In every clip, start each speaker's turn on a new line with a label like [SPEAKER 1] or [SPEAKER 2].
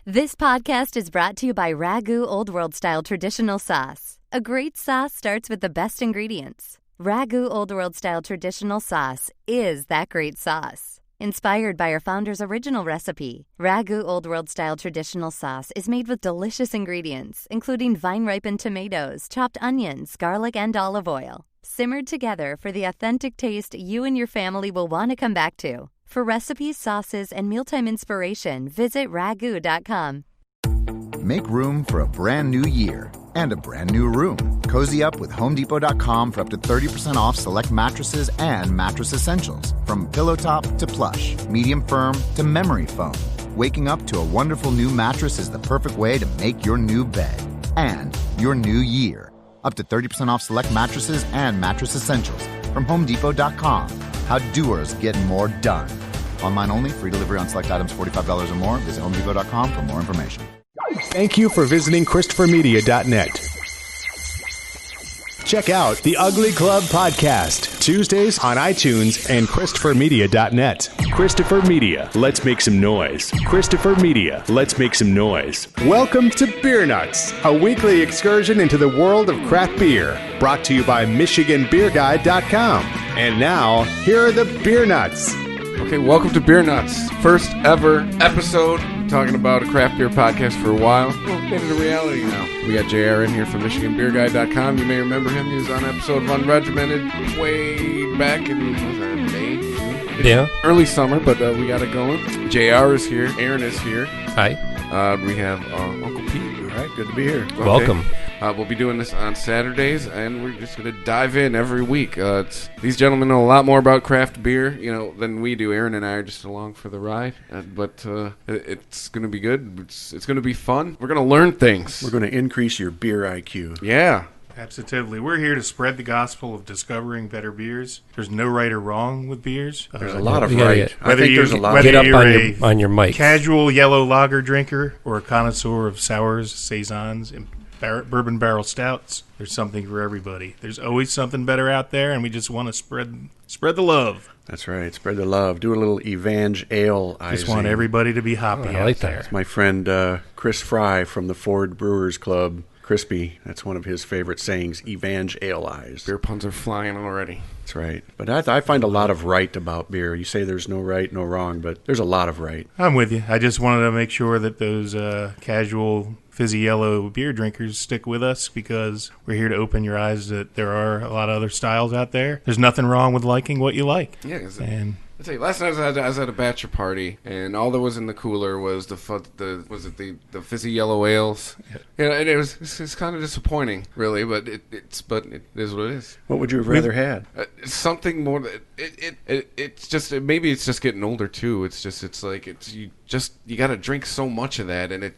[SPEAKER 1] This podcast is brought to you by Ragu Old World Style Traditional Sauce. A great sauce starts with the best ingredients. Ragu Old World Style Traditional Sauce is that great sauce. Inspired by our founder's original recipe, Ragu Old World Style Traditional Sauce is made with delicious ingredients, including vine-ripened tomatoes, chopped onions, garlic, and olive oil. Simmered together for the authentic taste you and your family will want to come back to. For recipes, sauces, and mealtime inspiration, visit ragu.com.
[SPEAKER 2] Make room for a brand new year and a brand new room. Cozy up with HomeDepot.com for up to 30% off select mattresses and mattress essentials. From pillow top to plush, medium firm to memory foam. Waking up to a wonderful new mattress is the perfect way to make your new bed and your new year. Up to 30% off select mattresses and mattress essentials from HomeDepot.com. How doers get more done. Online only. Free delivery on select items $45 or more. Visit HomeDepot.com for more information.
[SPEAKER 3] Thank you for visiting ChristopherMedia.net. Check out the Ugly Club Podcast, Tuesdays on iTunes and ChristopherMedia.net. Christopher Media, let's make some noise. Christopher Media, let's make some noise. Welcome to Beer Nuts, a weekly excursion into the world of craft beer, brought to you by MichiganBeerGuide.com. And now, here are the Beer Nuts.
[SPEAKER 4] Okay, welcome to Beer Nuts. First ever episode. Talking about a craft beer podcast for a while. Well, made it a reality now. We got JR in here from MichiganBeerGuide.com. You may remember him. He was on an episode of Unregimented way back in, was that May?
[SPEAKER 5] Yeah.
[SPEAKER 4] Early summer, but we got it going. JR is here. Aaron is here.
[SPEAKER 5] Hi.
[SPEAKER 4] We have Uncle Pete.
[SPEAKER 6] All right, good to be here.
[SPEAKER 4] Okay.
[SPEAKER 5] Welcome.
[SPEAKER 4] We'll be doing this on Saturdays, and we're just going to dive in every week. These gentlemen know a lot more about craft beer, than we do. Aaron and I are just along for the ride, but it's going to be good. It's going to be fun. We're going to learn things.
[SPEAKER 6] We're going to increase your beer IQ.
[SPEAKER 4] Yeah.
[SPEAKER 7] Absolutely. We're here to spread the gospel of discovering better beers. There's no right or wrong with beers.
[SPEAKER 6] There's a lot of
[SPEAKER 5] yeah,
[SPEAKER 6] right.
[SPEAKER 5] yeah.
[SPEAKER 6] I think there's a lot.
[SPEAKER 7] Whether
[SPEAKER 5] Get up
[SPEAKER 7] you're
[SPEAKER 5] on your mic.
[SPEAKER 7] casual yellow lager drinker or a connoisseur of sours, saisons, and bourbon barrel stouts, there's something for everybody. There's always something better out there, and we just want to spread the love.
[SPEAKER 6] That's right. Spread the love. Do a little Evang Ale.
[SPEAKER 7] Just want everybody to be happy
[SPEAKER 5] I
[SPEAKER 7] out
[SPEAKER 5] like
[SPEAKER 7] there.
[SPEAKER 5] that.
[SPEAKER 6] My friend Chris Fry from the Ford Brewers Club, Crispy, that's one of his favorite sayings, Evang Ale.
[SPEAKER 4] Beer puns are flying already.
[SPEAKER 6] That's right. But I find a lot of right about beer. You say there's no right, no wrong, but there's a lot of right.
[SPEAKER 7] I'm with you. I just wanted to make sure that those casual fizzy yellow beer drinkers stick with us, because we're here to open your eyes that there are a lot of other styles out there. There's nothing wrong with liking what you like.
[SPEAKER 4] Yeah,
[SPEAKER 7] And
[SPEAKER 4] I'll tell you, last night I was at a bachelor party, and all that was in the cooler was the fizzy yellow ales. Yeah, and it's kind of disappointing, really, but it is what it is.
[SPEAKER 6] What would you have rather had?
[SPEAKER 4] Something more. It's just maybe it's just getting older too. You got to drink so much of that, and it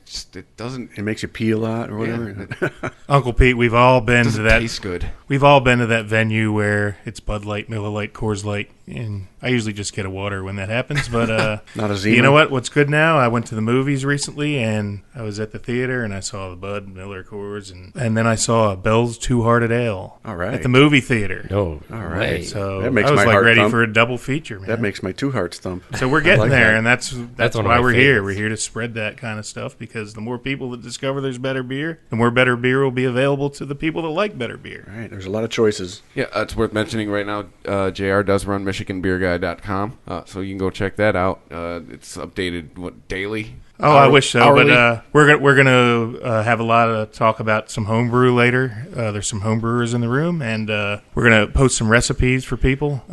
[SPEAKER 4] doesn't.
[SPEAKER 6] It makes you pee a lot or whatever.
[SPEAKER 4] Yeah.
[SPEAKER 7] Uncle Pete, we've all been to that.
[SPEAKER 4] Taste good.
[SPEAKER 7] We've all been to that venue where it's Bud Light, Miller Lite, Coors Light, and I usually just get a water when that happens. But
[SPEAKER 6] Not a Zima.
[SPEAKER 7] You know what? What's good now? I went to the movies recently, and I was at the theater, and I saw the Bud, Miller, Coors, and then I saw Bell's Two Hearted Ale.
[SPEAKER 6] All right.
[SPEAKER 7] At the movie theater.
[SPEAKER 5] Oh,
[SPEAKER 6] All right.
[SPEAKER 7] So
[SPEAKER 6] That makes
[SPEAKER 7] I was
[SPEAKER 6] my
[SPEAKER 7] like
[SPEAKER 6] heart
[SPEAKER 7] ready
[SPEAKER 6] thump.
[SPEAKER 7] for a double feature, man.
[SPEAKER 6] That makes my two hearts thump.
[SPEAKER 7] So we're getting
[SPEAKER 6] like
[SPEAKER 7] there,
[SPEAKER 6] that.
[SPEAKER 7] and that's
[SPEAKER 5] one of
[SPEAKER 7] why
[SPEAKER 5] my
[SPEAKER 7] we're here.
[SPEAKER 5] favorites.
[SPEAKER 7] We're here to spread that kind of stuff, because the more people that discover there's better beer, the more better beer will be available to the people that like better beer.
[SPEAKER 6] All right. There's a lot of choices.
[SPEAKER 4] Yeah, it's worth mentioning right now. JR does run MichiganBeerGuide.com, so you can go check that out. It's updated daily.
[SPEAKER 7] Oh, I wish so,
[SPEAKER 4] hourly?
[SPEAKER 7] but we're gonna have a lot of talk about some homebrew later. There's some homebrewers in the room, and we're gonna post some recipes for people.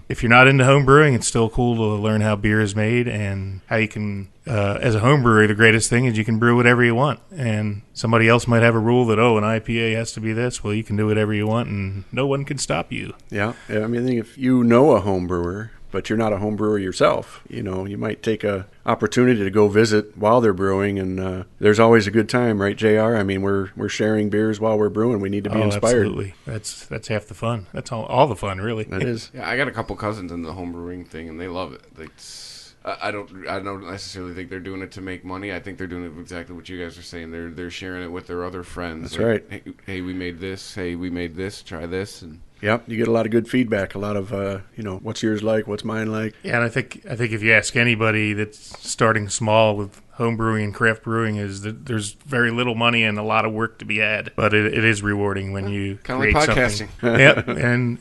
[SPEAKER 7] If you're not into homebrewing, it's still cool to learn how beer is made and how you can. As a homebrewer, the greatest thing is you can brew whatever you want, and somebody else might have a rule that an IPA has to be this. Well, you can do whatever you want, and no one can stop you.
[SPEAKER 6] Yeah. I mean, I think if you know a home brewer, but you're not a home brewer yourself, you might take a opportunity to go visit while they're brewing, and there's always a good time, right, JR? I mean, we're sharing beers while we're brewing. We need to be inspired.
[SPEAKER 7] Absolutely. That's half the fun. That's all the fun, really.
[SPEAKER 6] That is.
[SPEAKER 4] Yeah, I got a couple cousins in the homebrewing thing, and they love it. I don't necessarily think they're doing it to make money. I think they're doing it exactly what you guys are saying. They're sharing it with their other friends.
[SPEAKER 6] That's right.
[SPEAKER 4] Hey, we made this. Hey, we made this. Try this. And
[SPEAKER 6] Yep, you get a lot of good feedback. A lot of what's yours like, what's mine like.
[SPEAKER 7] Yeah, and I think if you ask anybody that's starting small with home brewing and craft brewing is that there's very little money and a lot of work to be had, but it is rewarding when you
[SPEAKER 4] Kind
[SPEAKER 7] create
[SPEAKER 4] of like podcasting.
[SPEAKER 7] something. Yep,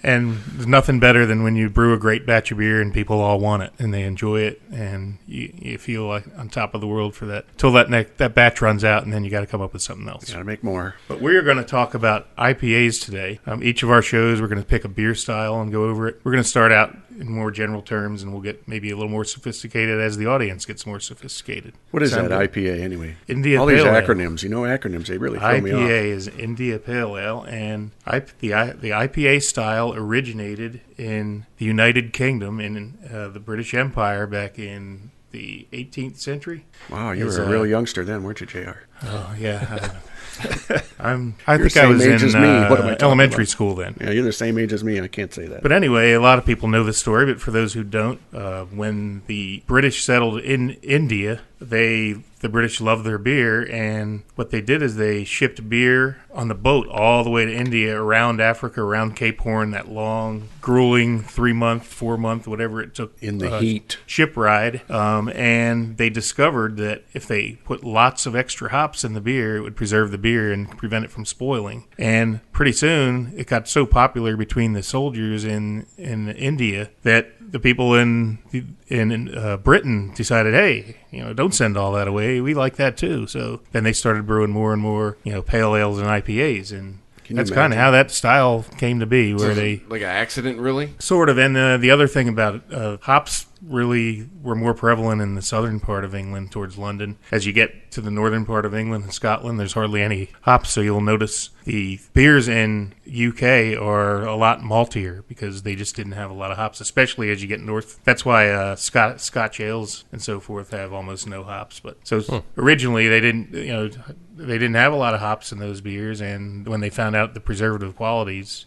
[SPEAKER 7] and there's nothing better than when you brew a great batch of beer and people all want it and they enjoy it, and you feel like on top of the world for that till that batch runs out, and then you got to come up with something else.
[SPEAKER 6] Got to make more.
[SPEAKER 7] But we're going to talk about IPAs today. Each of our shows, we're going to pick a beer style and go over it. We're going to start out in more general terms, and we'll get maybe a little more sophisticated as the audience gets more sophisticated.
[SPEAKER 6] What is that IPA anyway?
[SPEAKER 7] India
[SPEAKER 6] All
[SPEAKER 7] Pale
[SPEAKER 6] these
[SPEAKER 7] Ale.
[SPEAKER 6] acronyms, acronyms, they really throw me off.
[SPEAKER 7] IPA is India Pale Ale, and the IPA style originated in the United Kingdom in the British Empire back in the 18th century.
[SPEAKER 6] Wow, you were a real youngster then, weren't you, JR?
[SPEAKER 7] Oh, yeah. I
[SPEAKER 6] You're
[SPEAKER 7] think
[SPEAKER 6] the
[SPEAKER 7] I was
[SPEAKER 6] same age
[SPEAKER 7] in
[SPEAKER 6] as me. What am I talking
[SPEAKER 7] elementary
[SPEAKER 6] about?
[SPEAKER 7] school then.
[SPEAKER 6] Yeah, you're the same age as me. I can't say that.
[SPEAKER 7] But anyway, a lot of people know this story, but for those who don't, when the British settled in India, the British loved their beer, and what they did is they shipped beer on the boat all the way to India, around Africa, around Cape Horn, that long, grueling 3-month, 4-month, whatever it took.
[SPEAKER 6] In the heat.
[SPEAKER 7] Ship ride. And they discovered that if they put lots of extra hops in the beer, it would preserve the beer and prevent it from spoiling. And pretty soon, it got so popular between the soldiers in India that the people in Britain decided, hey, don't send all that away. We like that too. So then they started brewing more and more, pale ales and IPAs, and that's kind of how that style came to be. Where they
[SPEAKER 4] like an accident, really.
[SPEAKER 7] Sort of. And the other thing about it, hops really were more prevalent in the southern part of England towards London. As you get to the northern part of England and Scotland, there's hardly any hops, so you'll notice the beers in UK are a lot maltier because they just didn't have a lot of hops, especially as you get north. That's why Scotch ales and so forth have almost no hops. But originally they didn't have a lot of hops in those beers, and when they found out the preservative qualities,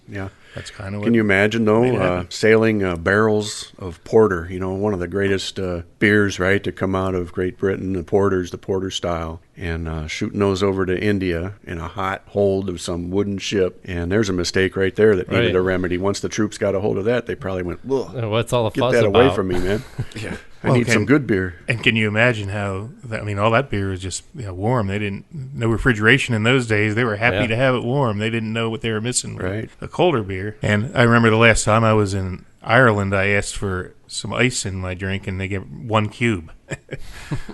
[SPEAKER 7] that's kind of what.
[SPEAKER 6] Can you imagine, though, sailing barrels of porter, one of the greatest beers, right, to come out of Great Britain, the porter style, and shooting those over to India in a hot hold of some wooden ship. And there's a mistake right there that needed a remedy. Once the troops got a hold of that, they probably went, whoa,
[SPEAKER 5] what's all the
[SPEAKER 6] get
[SPEAKER 5] fuss
[SPEAKER 6] that
[SPEAKER 5] about?
[SPEAKER 6] away from me, man. I need some good beer.
[SPEAKER 7] And can you imagine how, all that beer was just warm. They no refrigeration in those days. They were happy to have it warm. They didn't know what they were missing with a colder beer. And I remember the last time I was in Ireland, I asked for some ice in my drink, and they gave 1 cube.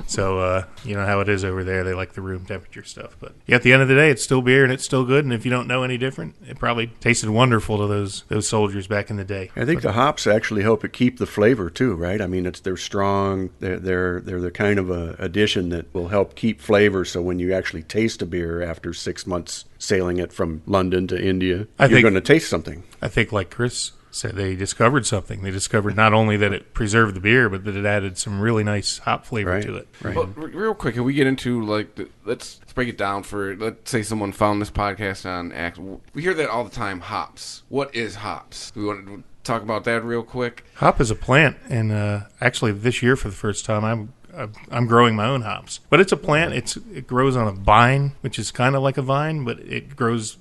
[SPEAKER 7] So, you know how it is over there. They like the room temperature stuff. But at the end of the day, it's still beer, and it's still good. And if you don't know any different, it probably tasted wonderful to those soldiers back in the day.
[SPEAKER 6] I think the hops actually help it keep the flavor too, right? I mean, they're strong. They're the kind of a addition that will help keep flavor. So when you actually taste a beer after 6 months sailing it from London to India, you're going to taste something.
[SPEAKER 7] I think, like Chris said, they discovered something. They discovered not only that it preserved the beer, but that it added some really nice hop flavor to it.
[SPEAKER 6] Right.
[SPEAKER 4] Well, real quick, can we get into let's break it down for, let's say someone found this podcast on Act. We hear that all the time, hops. What is hops? We want to talk about that real quick.
[SPEAKER 7] Hop is a plant, and actually this year for the first time I'm growing my own hops. But it's a plant. It grows on a vine, which is kind of like a vine, but it grows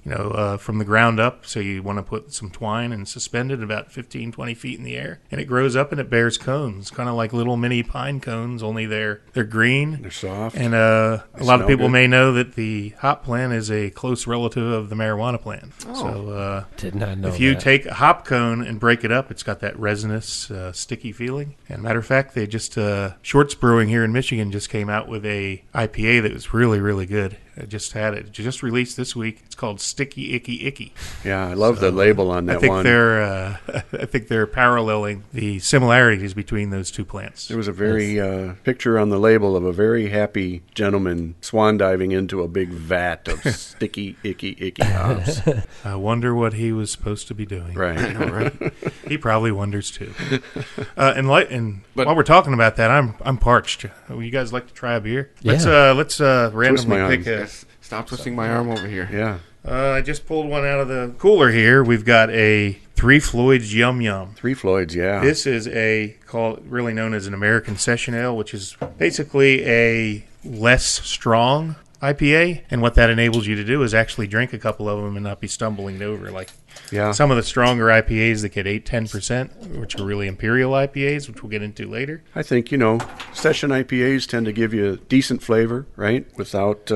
[SPEAKER 7] from the ground up. So you want to put some twine and suspend it about 15, 20 feet in the air. And it grows up and it bears cones, kind of like little mini pine cones, only they're green.
[SPEAKER 6] They're soft.
[SPEAKER 7] And a lot of people may know that the hop plant is a close relative of the marijuana plant.
[SPEAKER 4] Oh.
[SPEAKER 7] So
[SPEAKER 5] did not know
[SPEAKER 7] if you
[SPEAKER 5] that.
[SPEAKER 7] take a hop cone and break it up, it's got that resinous, sticky feeling. And matter of fact, they just Shorts Brewing here in Michigan just came out with a IPA that was really, really good. I just had it. Just released this week. It's called Sticky Icky Icky.
[SPEAKER 6] Yeah, I love the label on that one.
[SPEAKER 7] I think they're paralleling the similarities between those two plants.
[SPEAKER 6] There was a very picture on the label of a very happy gentleman swan diving into a big vat of sticky, icky hops.
[SPEAKER 7] I wonder what he was supposed to be doing.
[SPEAKER 6] Right.
[SPEAKER 4] I know, right?
[SPEAKER 7] He probably wonders too. And while we're talking about that, I'm parched. Would you guys like to try a beer?
[SPEAKER 5] Yeah.
[SPEAKER 7] Let's randomly pick a.
[SPEAKER 4] Stop twisting my arm over here.
[SPEAKER 6] Yeah.
[SPEAKER 7] I just pulled one out of the cooler here. We've got a Three Floyds Yum Yum.
[SPEAKER 6] Three Floyds, yeah.
[SPEAKER 7] This is really known as an American Session Ale, which is basically a less strong IPA. And what that enables you to do is actually drink a couple of them and not be stumbling over like
[SPEAKER 6] Yeah.
[SPEAKER 7] some of the stronger IPAs that get 8-10%, which are really imperial IPAs, which we'll get into later.
[SPEAKER 6] I think, session IPAs tend to give you decent flavor, right? Without,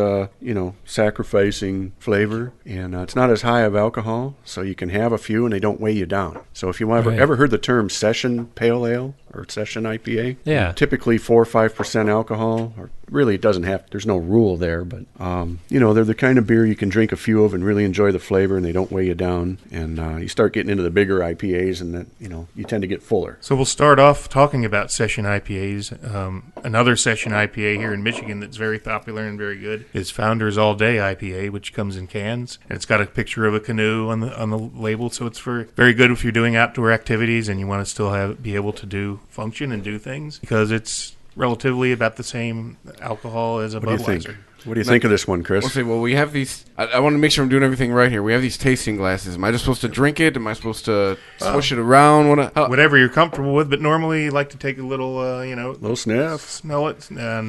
[SPEAKER 6] sacrificing flavor. And it's not as high of alcohol, so you can have a few and they don't weigh you down. So if you ever heard the term session pale ale or session IPA, typically 4 or 5% alcohol, or really it doesn't have, there's no rule there, but, they're the kind of beer you can drink a few of and really enjoy the flavor and they don't weigh you down. And you start getting into the bigger IPAs and that, you tend to get fuller.
[SPEAKER 7] So we'll start off talking about session IPAs. Another session IPA here in Michigan that's very popular and very good is Founders All Day IPA, which comes in cans. And it's got a picture of a canoe on the label, so it's very good if you're doing outdoor activities and you want to still be able to function and do things, because it's relatively about the same alcohol as a Budweiser.
[SPEAKER 6] What do you think of this one, Chris?
[SPEAKER 4] We have these. I want to make sure I'm doing everything right here. We have these tasting glasses. Am I just supposed to drink it? Am I supposed to swish it around?
[SPEAKER 7] Whatever you're comfortable with, but normally you like to take a little,
[SPEAKER 6] little sniff,
[SPEAKER 7] smell it, and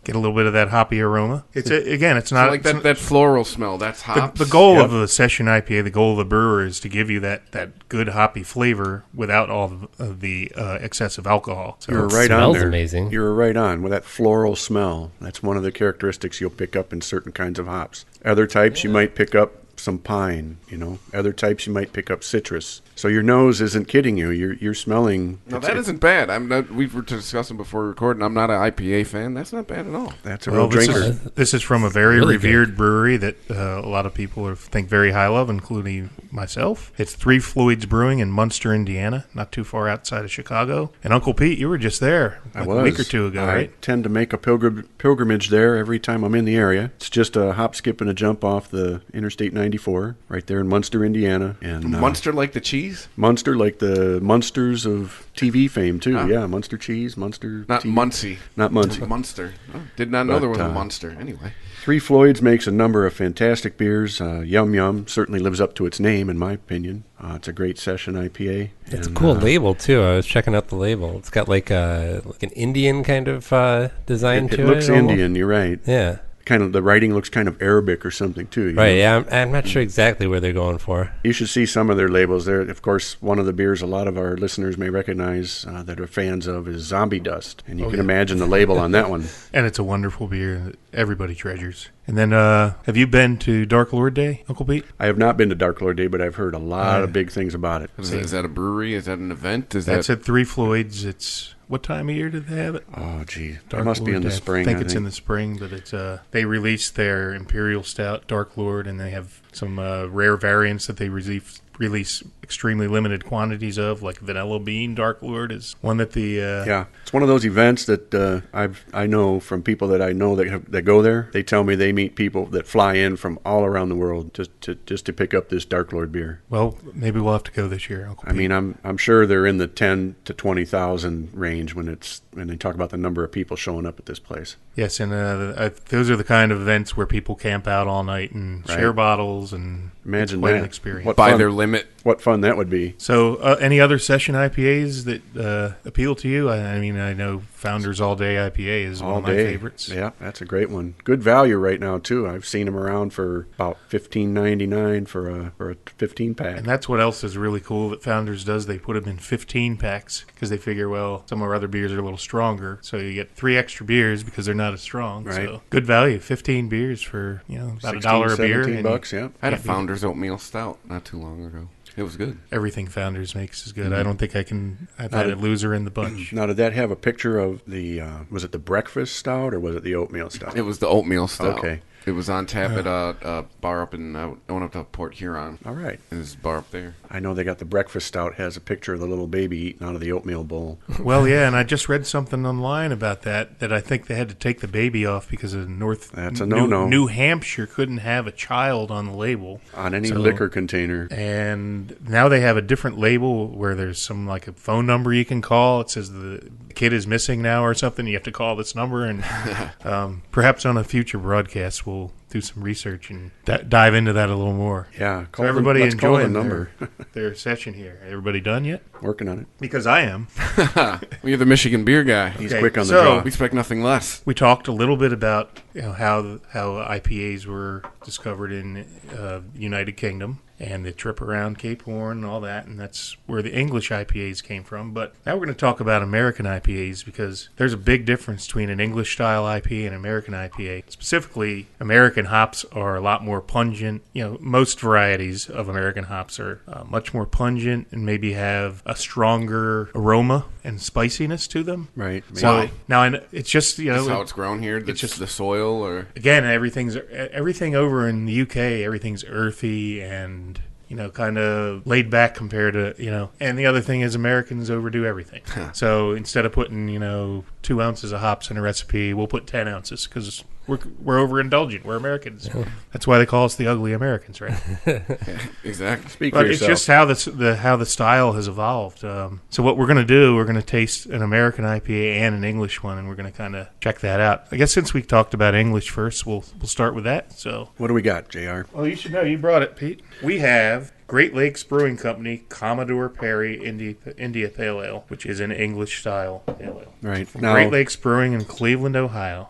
[SPEAKER 7] get a little bit of that hoppy aroma. It's not
[SPEAKER 4] like that floral smell. That's hops.
[SPEAKER 7] The goal of the session IPA, the goal of the brewer, is to give you that good hoppy flavor without all of the excessive alcohol.
[SPEAKER 6] So you're right on there.
[SPEAKER 5] Smells amazing.
[SPEAKER 6] You're right on with that floral smell. That's one of the characteristics you'll pick up in certain kinds of hops. Other types you might pick up some pine, Other types you might pick up citrus. So your nose isn't kidding you. You're smelling.
[SPEAKER 4] No, that isn't bad. We were discussing before recording. I'm not an IPA fan. That's not bad at all.
[SPEAKER 6] That's a real drinker.
[SPEAKER 7] This is from a very revered brewery that a lot of people think very highly of, including myself. It's Three Floyds Brewing in Munster, Indiana, not too far outside of Chicago. And Uncle Pete, you were just there a week or two ago, right?
[SPEAKER 6] I tend to make a pilgrimage there every time I'm in the area. It's just a hop, skip, and a jump off the Interstate 94, right there in Munster, Indiana. And
[SPEAKER 4] Munster like the cheese?
[SPEAKER 6] Munster like the Munsters of TV fame, too. Yeah, Munster cheese, Munster
[SPEAKER 4] Not
[SPEAKER 6] TV.
[SPEAKER 4] Muncie.
[SPEAKER 6] Not Muncie.
[SPEAKER 4] Munster. Oh, did not know there was a Munster. Anyway.
[SPEAKER 6] Three Floyds makes a number of fantastic beers. Yum Yum certainly lives up to its name, in my opinion. It's a great session IPA.
[SPEAKER 5] It's a cool label, too. I was checking out the label. It's got like an Indian kind of design to it.
[SPEAKER 6] It looks Indian, you're right.
[SPEAKER 5] Yeah.
[SPEAKER 6] The writing looks kind of Arabic or something too.
[SPEAKER 5] Right, yeah. I'm not sure exactly where they're going for.
[SPEAKER 6] You should see some of their labels. There, of course, one of the beers a lot of our listeners may recognize that are fans of is Zombie Dust. And you can imagine the label on that one.
[SPEAKER 7] And it's a wonderful beer that everybody treasures. And then, have you been to Dark Lord Day, Uncle Pete?
[SPEAKER 6] I have not been to Dark Lord Day, but I've heard a lot of big things about it.
[SPEAKER 4] Is that a brewery? Is that an event?
[SPEAKER 7] That's at Three Floyds. It's... What time of year did they have it?
[SPEAKER 6] Oh, gee. It must be in the spring,
[SPEAKER 7] I think it's in the spring, but it's they released their Imperial Stout Dark Lord, and they have some rare variants that they release extremely limited quantities of, like Vanilla Bean Dark Lord is one that the...
[SPEAKER 6] Yeah, it's one of those events that I know from people that I know that go there. They tell me they meet people that fly in from all around the world just to pick up this Dark Lord beer.
[SPEAKER 7] Well, maybe we'll have to go this year, Uncle Pete.
[SPEAKER 6] I mean, I'm sure they're in the 10 to 20,000 range when they talk about the number of people showing up at this place.
[SPEAKER 7] Yes, and those are the kind of events where people camp out all night and share bottles, and
[SPEAKER 6] imagine
[SPEAKER 7] quite
[SPEAKER 6] that.
[SPEAKER 7] An experience.
[SPEAKER 6] What
[SPEAKER 4] by
[SPEAKER 6] fun.
[SPEAKER 4] Their limit.
[SPEAKER 6] What fun that would be.
[SPEAKER 7] So, any other session IPAs that appeal to you? I mean, I know Founders All Day IPA is one of my favorites.
[SPEAKER 6] Yeah, that's a great one. Good value right now too. I've seen them around for about $15.99 for a 15-pack.
[SPEAKER 7] And that's what else is really cool that Founders does. They put them in 15 packs because they figure, well, some of our other beers are a little stronger, so you get 3 extra beers because they're not as strong. Right. So good value. 15 beers for about $1 a beer.
[SPEAKER 6] $16, yeah.
[SPEAKER 4] I had a Founders Oatmeal Stout not too long ago. It was good.
[SPEAKER 7] Everything Founders makes is good. I don't think I'm a loser in the bunch.
[SPEAKER 6] Now, did that have a picture of the, was it the breakfast stout or was it the oatmeal stout?
[SPEAKER 4] It was the oatmeal stout.
[SPEAKER 6] Okay.
[SPEAKER 4] It was on tap at a bar up in, I went up to Port Huron.
[SPEAKER 6] All right.
[SPEAKER 4] There's a bar up there.
[SPEAKER 6] I know they got the breakfast stout, has a picture of the little baby eating out of the oatmeal bowl.
[SPEAKER 7] Well, yeah, and I just read something online about that I think they had to take the baby off because of
[SPEAKER 6] That's a no-no.
[SPEAKER 7] New Hampshire couldn't have a child on the label.
[SPEAKER 6] On any liquor container.
[SPEAKER 7] And now they have a different label where there's some, like, a phone number you can call. It says the kid is missing now or something. You have to call this number, and perhaps on a future broadcast we'll do some research and dive into that a little more.
[SPEAKER 6] Yeah.
[SPEAKER 7] So everybody
[SPEAKER 6] let's call the
[SPEAKER 7] enjoying
[SPEAKER 6] number.
[SPEAKER 7] their session here. Everybody done yet?
[SPEAKER 6] Working on it.
[SPEAKER 7] Because I am.
[SPEAKER 4] You're the Michigan beer guy.
[SPEAKER 6] He's
[SPEAKER 7] Okay,
[SPEAKER 6] quick on the
[SPEAKER 7] so-
[SPEAKER 6] draw.
[SPEAKER 4] We expect nothing less.
[SPEAKER 7] We talked a little bit about how IPAs were discovered in United Kingdom and the trip around Cape Horn and all that, and that's where the English IPAs came from. But now we're going to talk about American IPAs because there's a big difference between an English-style IPA and an American IPA. Specifically, American hops are a lot more pungent. Most varieties of American hops are much more pungent and maybe have a stronger aroma and spiciness to them.
[SPEAKER 6] Right.
[SPEAKER 7] So now it's just
[SPEAKER 4] That's how it's grown here. It's just the soil, or
[SPEAKER 7] again, everything over in the UK, everything's earthy and kind of laid back compared to And the other thing is Americans overdo everything. So instead of putting 2 ounces of hops in a recipe, we'll put 10 ounces because we're overindulgent. We're Americans. Yeah. That's why they call us the ugly Americans, right?
[SPEAKER 4] exactly.
[SPEAKER 6] Speak
[SPEAKER 7] but
[SPEAKER 6] for
[SPEAKER 7] it's
[SPEAKER 6] yourself.
[SPEAKER 7] just how the style has evolved. So what we're going to do, we're going to taste an American IPA and an English one, and we're going to kind of check that out. I guess since we talked about English first, we'll start with that. So
[SPEAKER 6] What do we got, JR?
[SPEAKER 7] well, you should know. You brought it, Pete. We have Great Lakes Brewing Company Commodore Perry India Pale Ale, which is an English-style pale ale.
[SPEAKER 6] Right.
[SPEAKER 7] From
[SPEAKER 6] Now,
[SPEAKER 7] Great Lakes Brewing in Cleveland, Ohio.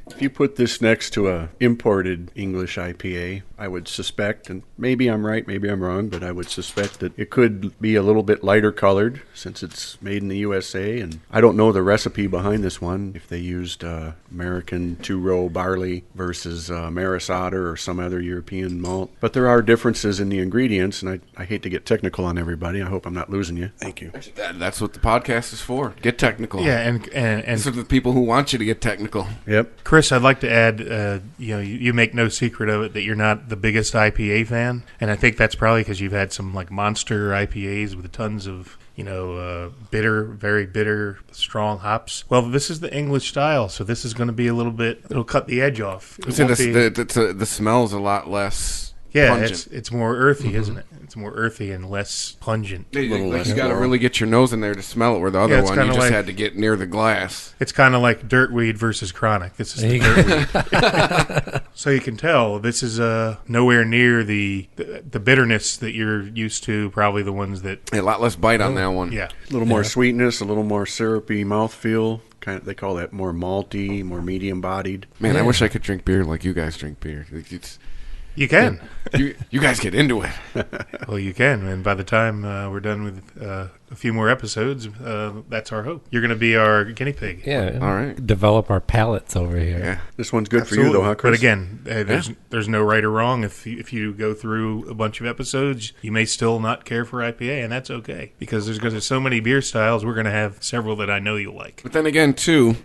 [SPEAKER 6] if you put this next to a imported English IPA, I would suspect, and maybe I'm right, maybe I'm wrong, but I would suspect that it could be a little bit lighter colored since it's made in the USA. And I don't know the recipe behind this one, if they used American two-row barley versus Maris Otter or some other European malt. But there are differences in the ingredients, and I hate to get technical on everybody. I hope I'm not losing you. Thank you.
[SPEAKER 4] That's what the podcast is for. Get technical.
[SPEAKER 7] Yeah, and
[SPEAKER 4] These are the people who want you to get technical.
[SPEAKER 6] Yep.
[SPEAKER 7] Chris, I'd like to add, you make no secret of it that you're not the biggest IPA fan, and I think that's probably because you've had some like monster IPAs with tons of bitter, very bitter, strong hops. Well, this is the English style, so this is going to be a little bit. It'll cut the edge off.
[SPEAKER 4] The smell's a lot less.
[SPEAKER 7] Yeah,
[SPEAKER 4] pungent.
[SPEAKER 7] it's more earthy, isn't it? It's more earthy and less pungent.
[SPEAKER 6] little
[SPEAKER 4] You
[SPEAKER 6] less
[SPEAKER 4] got to
[SPEAKER 6] floral.
[SPEAKER 4] really get your nose in there to smell it. Where the other
[SPEAKER 7] it's
[SPEAKER 4] one, you
[SPEAKER 7] kinda
[SPEAKER 4] just
[SPEAKER 7] like-
[SPEAKER 4] had to get near the glass.
[SPEAKER 7] It's kind of like dirtweed versus chronic. This is
[SPEAKER 5] There
[SPEAKER 7] the
[SPEAKER 5] you go.
[SPEAKER 7] dirtweed. So you can tell this is nowhere near the bitterness that you're used to. Probably the ones that
[SPEAKER 4] A lot less bite on that one.
[SPEAKER 7] yeah.
[SPEAKER 6] A little more sweetness, a little more syrupy mouthfeel. They call that more malty, more medium-bodied.
[SPEAKER 4] Man, I wish I could drink beer like you guys drink beer.
[SPEAKER 7] You can.
[SPEAKER 4] You guys get into it.
[SPEAKER 7] Well, you can, and by the time we're done with a few more episodes, that's our hope. You're going to be our guinea pig.
[SPEAKER 5] Yeah.
[SPEAKER 4] All right.
[SPEAKER 5] Develop our palates over here.
[SPEAKER 4] Yeah.
[SPEAKER 6] This one's good for you, though, huh, Chris?
[SPEAKER 7] But again, there's no right or wrong. If you go through a bunch of episodes, you may still not care for IPA, and that's okay because there's so many beer styles. We're going to have several that I know you'll like.
[SPEAKER 4] But then again, too,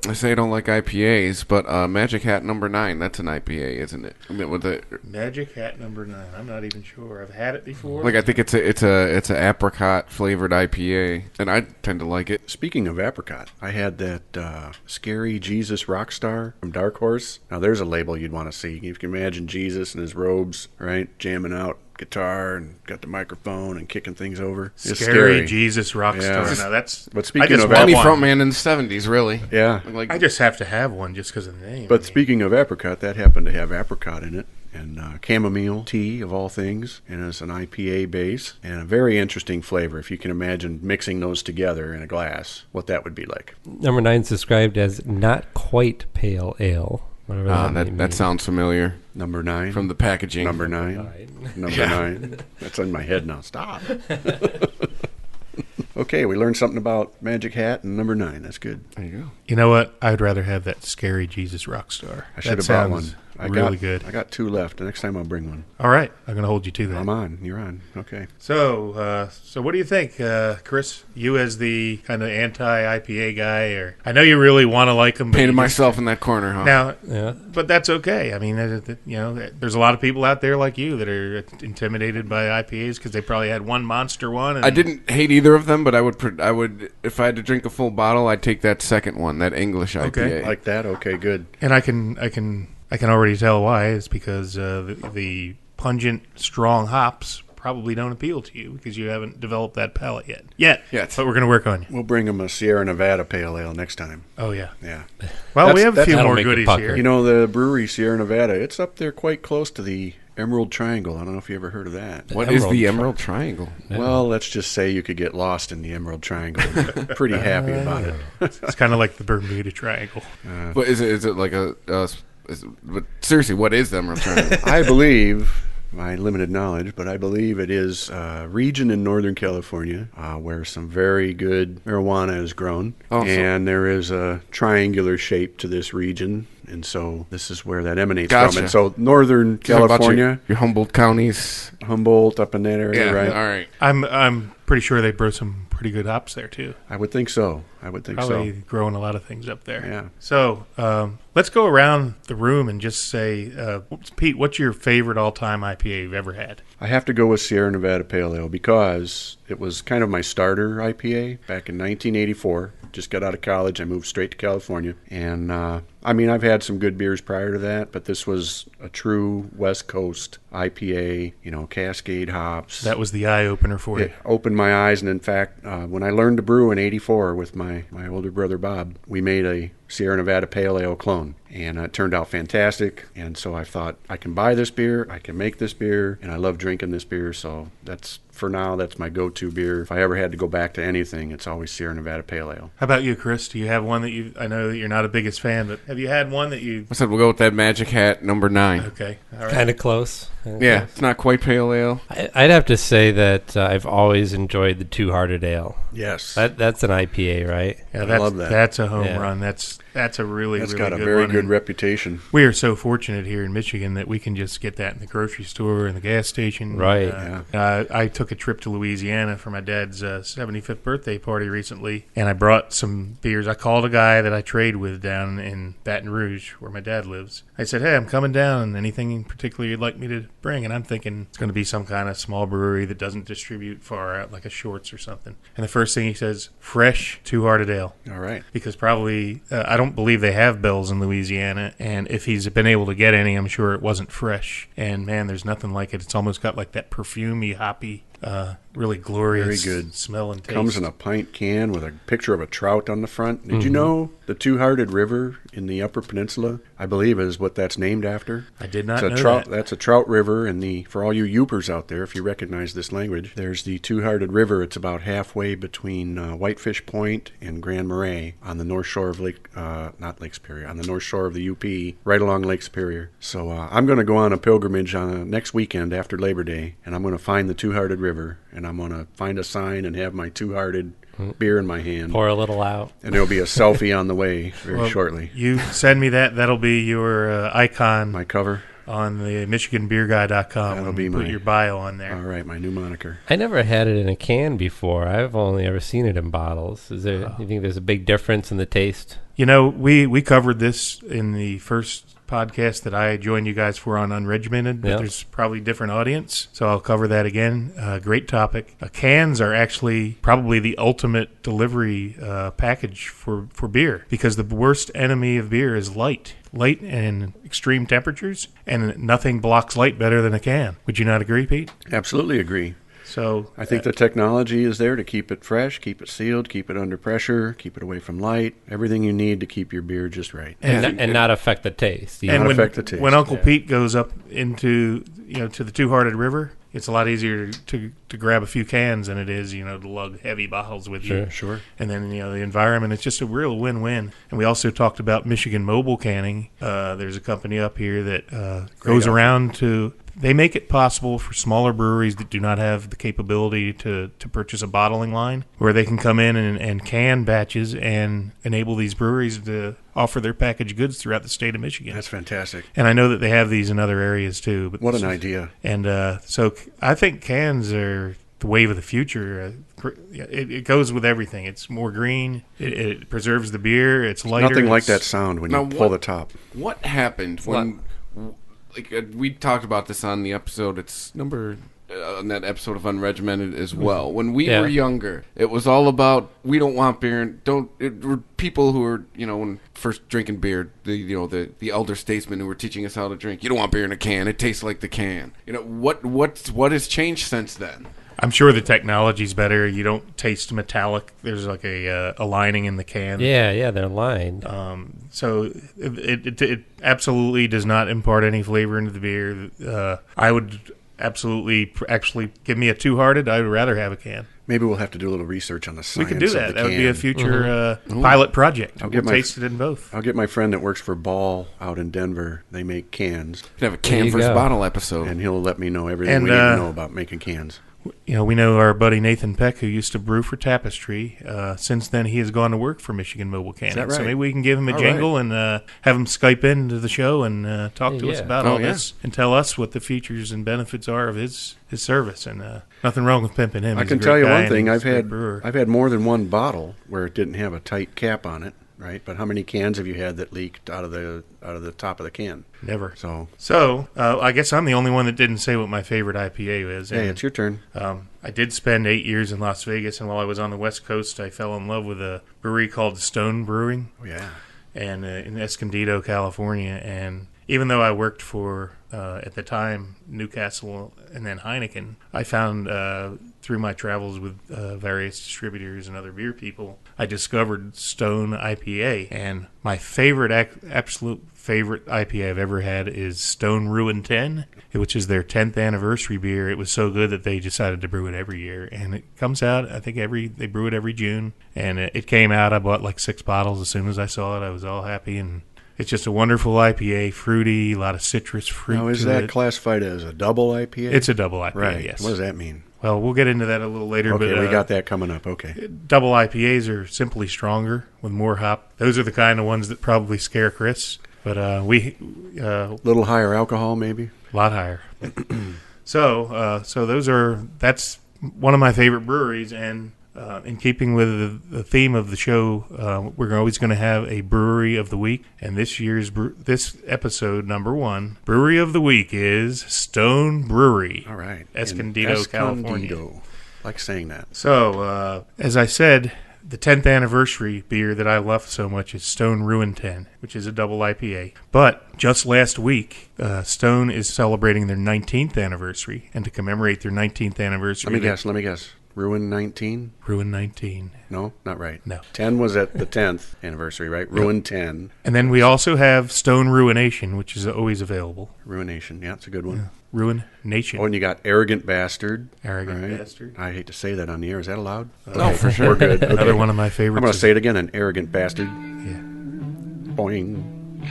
[SPEAKER 4] I say I don't like IPAs, but Magic Hat number 9, that's an IPA, isn't it? I mean, with the
[SPEAKER 7] Magic Hat number 9. I'm not even sure. I've had it before.
[SPEAKER 4] I think it's a apricot flavored IPA, and I tend to like it.
[SPEAKER 6] Speaking of apricot, I had that Scary Jesus Rockstar from Dark Horse. Now, there's a label you'd want to see. You can imagine Jesus in his robes, right, jamming out guitar and got the microphone and kicking things over. It's
[SPEAKER 7] Scary Jesus Rockstar.
[SPEAKER 6] Yeah.
[SPEAKER 7] Now that's.
[SPEAKER 6] But speaking
[SPEAKER 7] I just
[SPEAKER 6] of
[SPEAKER 7] want
[SPEAKER 4] Any
[SPEAKER 7] one.
[SPEAKER 4] frontman in the 70s, really.
[SPEAKER 6] Yeah.
[SPEAKER 4] Like,
[SPEAKER 7] I just have to have one just because of the name.
[SPEAKER 6] But speaking of apricot, that happened to have apricot in it. And chamomile tea, of all things, and it's an IPA base, and a very interesting flavor. If you can imagine mixing those together in a glass, what that would be like.
[SPEAKER 5] Number 9 is described as not quite pale ale. Whatever that
[SPEAKER 4] that
[SPEAKER 5] means.
[SPEAKER 4] sounds familiar
[SPEAKER 6] Number 9.
[SPEAKER 4] from the packaging.
[SPEAKER 6] Number 9. Number 9. That's in my head now. Stop. Okay, we learned something about Magic Hat and number 9. That's good.
[SPEAKER 4] There you go.
[SPEAKER 7] You know what? I'd rather have that Scary Jesus Rockstar.
[SPEAKER 6] I should
[SPEAKER 7] That
[SPEAKER 6] have brought
[SPEAKER 7] sounds
[SPEAKER 6] one.
[SPEAKER 7] Really good.
[SPEAKER 6] I got 2 left. The next time I'll bring one.
[SPEAKER 7] All right, I'm going to hold you to that.
[SPEAKER 6] I'm on. You're on. Okay.
[SPEAKER 7] So what do you think, Chris? You as the kind of anti-IPA guy, or I know you really want to like them. But
[SPEAKER 4] Painted
[SPEAKER 7] you just-
[SPEAKER 4] myself in that corner, huh?
[SPEAKER 7] Now,
[SPEAKER 5] Yeah.
[SPEAKER 7] but that's okay. I mean, there's a lot of people out there like you that are intimidated by IPAs because they probably had one monster one. And
[SPEAKER 4] I didn't hate either of them, but I would if I had to drink a full bottle, I'd take that second one, that English IPA.
[SPEAKER 7] Okay.
[SPEAKER 6] Like that? Okay, good.
[SPEAKER 7] And I can already tell why. It's because the pungent, strong hops probably don't appeal to you because you haven't developed that palate yet.
[SPEAKER 4] Yet.
[SPEAKER 7] But we're going to work on you.
[SPEAKER 6] We'll bring them a Sierra Nevada Pale Ale next time.
[SPEAKER 7] Oh, yeah.
[SPEAKER 6] Yeah.
[SPEAKER 7] Well, we have a few
[SPEAKER 5] that'll
[SPEAKER 7] more
[SPEAKER 5] make the
[SPEAKER 7] goodies
[SPEAKER 5] pucker.
[SPEAKER 7] here.
[SPEAKER 6] You know, the brewery Sierra Nevada, it's up there quite close to the Emerald Triangle. I don't know if you ever heard of that.
[SPEAKER 4] What is the Emerald Triangle?
[SPEAKER 6] Well, let's just say you could get lost in the Emerald Triangle. Pretty happy about it.
[SPEAKER 7] It's kind of like the Bermuda Triangle.
[SPEAKER 4] But is it like but seriously, what is the Emerald Triangle?
[SPEAKER 6] I believe, my limited knowledge, but I believe it is a region in Northern California where some very good marijuana is grown. And there is a triangular shape to this region. And so this is where that emanates from. And so Northern California,
[SPEAKER 4] your Humboldt counties,
[SPEAKER 6] Humboldt up in that area, right?
[SPEAKER 4] All right.
[SPEAKER 7] I'm pretty sure they grow some pretty good hops there, too.
[SPEAKER 6] I would think so.
[SPEAKER 7] Probably growing a lot of things up there.
[SPEAKER 6] Yeah.
[SPEAKER 7] So let's go around the room and just say, Pete, what's your favorite all-time IPA you've ever had?
[SPEAKER 6] I have to go with Sierra Nevada Pale Ale because it was kind of my starter IPA back in 1984. Just got out of college. I moved straight to California. And, I've had some good beers prior to that, but this was a true West Coast IPA, Cascade hops.
[SPEAKER 7] That was the eye-opener for you.
[SPEAKER 6] It opened my eyes, and in fact, when I learned to brew in 84 with my older brother Bob, we made a Sierra Nevada Pale Ale clone, and it turned out fantastic. And so I thought, I can buy this beer, I can make this beer, and I love drinking this beer, so that's my go-to beer. If I ever had to go back to anything, it's always Sierra Nevada Pale Ale.
[SPEAKER 7] How about you, Chris? Do you have one that I know that you're not a biggest fan, but have you had one that you...
[SPEAKER 4] I said we'll go with that Magic Hat number 9.
[SPEAKER 7] Okay, all right.
[SPEAKER 5] Kind of close.
[SPEAKER 4] Yeah, it's not quite pale ale.
[SPEAKER 5] I'd have to say that I've always enjoyed the Two-Hearted Ale.
[SPEAKER 6] Yes.
[SPEAKER 5] That's an IPA, right?
[SPEAKER 7] Yeah,
[SPEAKER 6] I love that.
[SPEAKER 7] That's a home run. That's a really,
[SPEAKER 6] That's
[SPEAKER 7] really good one.
[SPEAKER 6] got a very good reputation.
[SPEAKER 7] We are so fortunate here in Michigan that we can just get that in the grocery store and the gas station.
[SPEAKER 5] Right.
[SPEAKER 7] I took a trip to Louisiana for my dad's 75th birthday party recently, and I brought some beers. I called a guy that I trade with down in Baton Rouge, where my dad lives. I said, hey, I'm coming down. Anything in particular you'd like me to bring? And I'm thinking it's going to be some kind of small brewery that doesn't distribute far out, like a Shorts or something. And the first thing he says, fresh Two-Hearted Ale.
[SPEAKER 6] All right.
[SPEAKER 7] Because probably, I don't believe they have Bells in Louisiana, and if he's been able to get any, I'm sure it wasn't fresh. And man, there's nothing like it. It's almost got like that perfumey, hoppy, really glorious
[SPEAKER 6] Very good
[SPEAKER 7] smell and taste.
[SPEAKER 6] Comes in a pint can with a picture of a trout on the front. Did you know the Two-Hearted River in the Upper Peninsula, I believe, is what that's named after?
[SPEAKER 7] I did not know
[SPEAKER 6] that.
[SPEAKER 7] that.
[SPEAKER 6] That's a trout river, and for all you Yoopers out there, if you recognize this language, there's the Two-Hearted River. It's about halfway between Whitefish Point and Grand Marais on the north shore of on the north shore of the UP, right along Lake Superior. So I'm going to go on a pilgrimage next weekend after Labor Day, and I'm going to find the Two-Hearted River, and I'm going to find a sign and have my Two-Hearted beer in my hand.
[SPEAKER 5] Pour a little out.
[SPEAKER 6] And there'll be a selfie on the way very shortly.
[SPEAKER 7] You send me that. That'll be your icon.
[SPEAKER 6] My cover.
[SPEAKER 7] On the MichiganBeerGuy.com.
[SPEAKER 6] That'll be
[SPEAKER 7] put your bio on there.
[SPEAKER 6] All right, my new moniker.
[SPEAKER 5] I never had it in a can before. I've only ever seen it in bottles. Do you think there's a big difference in the taste?
[SPEAKER 7] We covered this in the first podcast that I joined you guys for on Unregimented, but there's probably a different audience, so I'll cover that again. Great topic. Cans are actually probably the ultimate delivery package for beer, because the worst enemy of beer is light and extreme temperatures, and nothing blocks light better than a can. Would you not agree, Pete?
[SPEAKER 6] Absolutely agree.
[SPEAKER 7] So
[SPEAKER 6] I think the technology is there to keep it fresh, keep it sealed, keep it under pressure, keep it away from light, everything you need to keep your beer just right.
[SPEAKER 5] And not affect the taste.
[SPEAKER 7] And
[SPEAKER 6] affect the taste.
[SPEAKER 7] When Uncle Pete goes up into, to the Two-Hearted River, it's a lot easier to grab a few cans than it is, to lug heavy bottles with you.
[SPEAKER 6] Sure.
[SPEAKER 7] And then, the environment, it's just a real win-win. And we also talked about Michigan Mobile Canning. There's a company up here that goes around to... They make it possible for smaller breweries that do not have the capability to purchase a bottling line, where they can come in and can batches and enable these breweries to offer their packaged goods throughout the state of Michigan.
[SPEAKER 6] That's fantastic.
[SPEAKER 7] And I know that they have these in other areas too. But
[SPEAKER 6] what an idea.
[SPEAKER 7] And so I think cans are the wave of the future. It goes with everything. It's more green. It preserves the beer. It's lighter.
[SPEAKER 6] Nothing like that sound when you pull the top.
[SPEAKER 4] What happened when... we talked about this on the episode. It's number on that episode of Unregimented as well. When we were younger, it was all about we don't want beer and were people who were, when first drinking beer, the elder statesmen who were teaching us how to drink. You don't want beer in a can. It tastes like the can. What has changed since then?
[SPEAKER 7] I'm sure the technology's better. You don't taste metallic. There's like a lining in the can.
[SPEAKER 5] Yeah, they're lined.
[SPEAKER 7] So it absolutely does not impart any flavor into the beer. I would actually give me a Two-Hearted. I would rather have a can.
[SPEAKER 6] Maybe we'll have to do a little research on the science.
[SPEAKER 7] We could do that.
[SPEAKER 6] Of the
[SPEAKER 7] That would be a
[SPEAKER 6] can.
[SPEAKER 7] future pilot project.
[SPEAKER 6] I'll
[SPEAKER 7] We'll
[SPEAKER 6] get
[SPEAKER 7] taste it in both.
[SPEAKER 6] I'll get my friend that works for Ball out in Denver. They make cans,
[SPEAKER 4] We could have a can versus bottle episode.
[SPEAKER 6] and he'll let me know everything
[SPEAKER 7] And,
[SPEAKER 6] we need to know about making cans.
[SPEAKER 7] We know our buddy Nathan Peck, who used to brew for Tapestry. Since then, he has gone to work for Michigan Mobile Canning.
[SPEAKER 6] that right?
[SPEAKER 7] So maybe we can give him a jingle and have him Skype into the show and talk to us about all this and tell us what the features and benefits are of his service. And nothing wrong with pimping him.
[SPEAKER 6] I
[SPEAKER 7] He's
[SPEAKER 6] can
[SPEAKER 7] a great
[SPEAKER 6] tell you
[SPEAKER 7] guy
[SPEAKER 6] one
[SPEAKER 7] and
[SPEAKER 6] thing.
[SPEAKER 7] he's
[SPEAKER 6] I've
[SPEAKER 7] a great
[SPEAKER 6] had
[SPEAKER 7] brewer.
[SPEAKER 6] I've had more than one bottle where it didn't have a tight cap on it, right? But how many cans have you had that leaked out of the top of the can?
[SPEAKER 7] Never.
[SPEAKER 6] So
[SPEAKER 7] I guess I'm the only one that didn't say what my favorite IPA is.
[SPEAKER 6] hey,
[SPEAKER 7] And,
[SPEAKER 6] it's your turn.
[SPEAKER 7] I did spend 8 years in Las Vegas, and while I was on the West Coast, I fell in love with a brewery called Stone Brewing.
[SPEAKER 6] Oh yeah.
[SPEAKER 7] And in Escondido, California. And even though I worked for, at the time, Newcastle and then Heineken, I found through my travels with various distributors and other beer people, I discovered Stone IPA. And my absolute favorite IPA I've ever had is Stone Ruin 10, which is their 10th anniversary beer. It was so good that they decided to brew it every year. And it comes out, I think they brew it every June. And it came out, I bought like 6 bottles as soon as I saw it. I was all happy, and it's just a wonderful IPA, fruity, a lot of citrus fruit.
[SPEAKER 6] Now, is
[SPEAKER 7] to
[SPEAKER 6] that
[SPEAKER 7] it.
[SPEAKER 6] classified as a double IPA?
[SPEAKER 7] It's a double IPA,
[SPEAKER 6] right.
[SPEAKER 7] yes.
[SPEAKER 6] What does that mean?
[SPEAKER 7] Well, we'll get into that a little later.
[SPEAKER 6] Okay,
[SPEAKER 7] but
[SPEAKER 6] we got that coming up. Okay.
[SPEAKER 7] Double IPAs are simply stronger with more hop. Those are the kind of ones that probably scare Chris. But
[SPEAKER 6] Little higher alcohol, maybe.
[SPEAKER 7] a lot higher. So that's one of my favorite breweries, and in keeping with the theme of the show, we're always going to have a brewery of the week. And this episode number 1 brewery of the week is Stone Brewery.
[SPEAKER 6] All right.
[SPEAKER 7] Escondido,
[SPEAKER 6] In
[SPEAKER 7] California.
[SPEAKER 6] Like saying that.
[SPEAKER 7] So as I said, the 10th anniversary beer that I love so much is Stone Ruin 10, which is a double IPA. But just last week, Stone is celebrating their 19th anniversary, and to commemorate their 19th anniversary...
[SPEAKER 6] Let me guess. Ruin 19?
[SPEAKER 7] Ruin 19.
[SPEAKER 6] No, not right.
[SPEAKER 7] No.
[SPEAKER 6] 10 was at the 10th anniversary, right? Ruin 10.
[SPEAKER 7] And then we also have Stone Ruination, which is always available.
[SPEAKER 6] Ruination. Yeah, it's a good one.
[SPEAKER 7] Ruination.
[SPEAKER 6] Oh, and you got Arrogant Bastard.
[SPEAKER 7] Arrogant
[SPEAKER 6] right?
[SPEAKER 7] Bastard.
[SPEAKER 6] I hate to say that on the air. Is that allowed?
[SPEAKER 4] No, for sure.
[SPEAKER 6] We're good. Okay.
[SPEAKER 7] Another one of my favorites.
[SPEAKER 6] I'm going to say it again. An Arrogant Bastard.
[SPEAKER 7] Yeah.
[SPEAKER 6] Boing.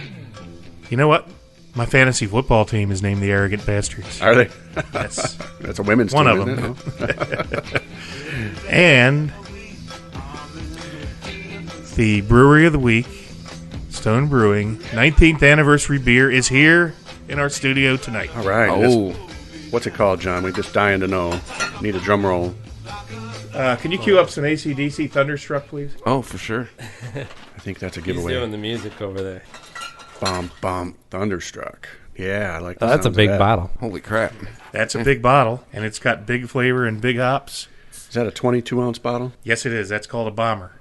[SPEAKER 7] You know what? My fantasy football team is named the Arrogant Bastards.
[SPEAKER 6] Are they?
[SPEAKER 7] Yes.
[SPEAKER 6] That's a women's
[SPEAKER 7] One
[SPEAKER 6] team,
[SPEAKER 7] of
[SPEAKER 6] isn't
[SPEAKER 7] them.
[SPEAKER 6] it? Huh?
[SPEAKER 7] And the brewery of the week, Stone Brewing, 19th anniversary beer is here in our studio tonight.
[SPEAKER 6] All right.
[SPEAKER 4] Oh.
[SPEAKER 6] What's it called, John? We're just dying to know. Need a drum roll.
[SPEAKER 7] Can you cue up some AC/DC Thunderstruck, please?
[SPEAKER 4] Oh, for sure.
[SPEAKER 6] I think that's a
[SPEAKER 5] He's
[SPEAKER 6] giveaway.
[SPEAKER 5] doing the music over there.
[SPEAKER 6] Bomb, bomb, Thunderstruck. Yeah, I like
[SPEAKER 5] Oh,
[SPEAKER 6] the
[SPEAKER 5] that's a
[SPEAKER 6] sounds of
[SPEAKER 5] big
[SPEAKER 6] that.
[SPEAKER 5] bottle.
[SPEAKER 4] Holy crap.
[SPEAKER 7] That's a big bottle, and it's got big flavor and big hops.
[SPEAKER 6] Is that a 22-ounce bottle?
[SPEAKER 7] Yes, it is. That's called a bomber.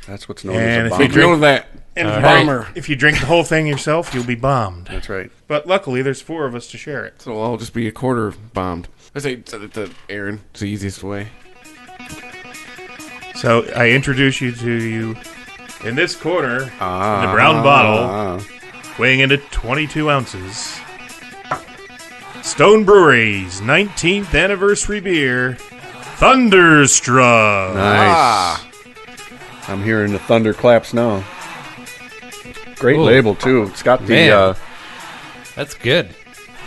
[SPEAKER 6] That's what's known
[SPEAKER 7] And
[SPEAKER 6] as a
[SPEAKER 7] if you
[SPEAKER 6] bomber.
[SPEAKER 7] drink-
[SPEAKER 4] Know that.
[SPEAKER 7] And
[SPEAKER 4] Bomber.
[SPEAKER 7] if you drink the whole thing yourself, you'll be bombed.
[SPEAKER 6] That's right.
[SPEAKER 7] But luckily, there's 4 of us to share it.
[SPEAKER 4] So I'll just be a quarter bombed. I say to Aaron. It's the easiest way.
[SPEAKER 7] So I introduce you in this corner, in the brown bottle, weighing in at 22 ounces. Stone Brewery's 19th anniversary beer, Thunderstruck.
[SPEAKER 6] Nice. I'm hearing the thunderclaps now. Great
[SPEAKER 5] Ooh.
[SPEAKER 6] label, too. It's got the
[SPEAKER 5] Man. That's good.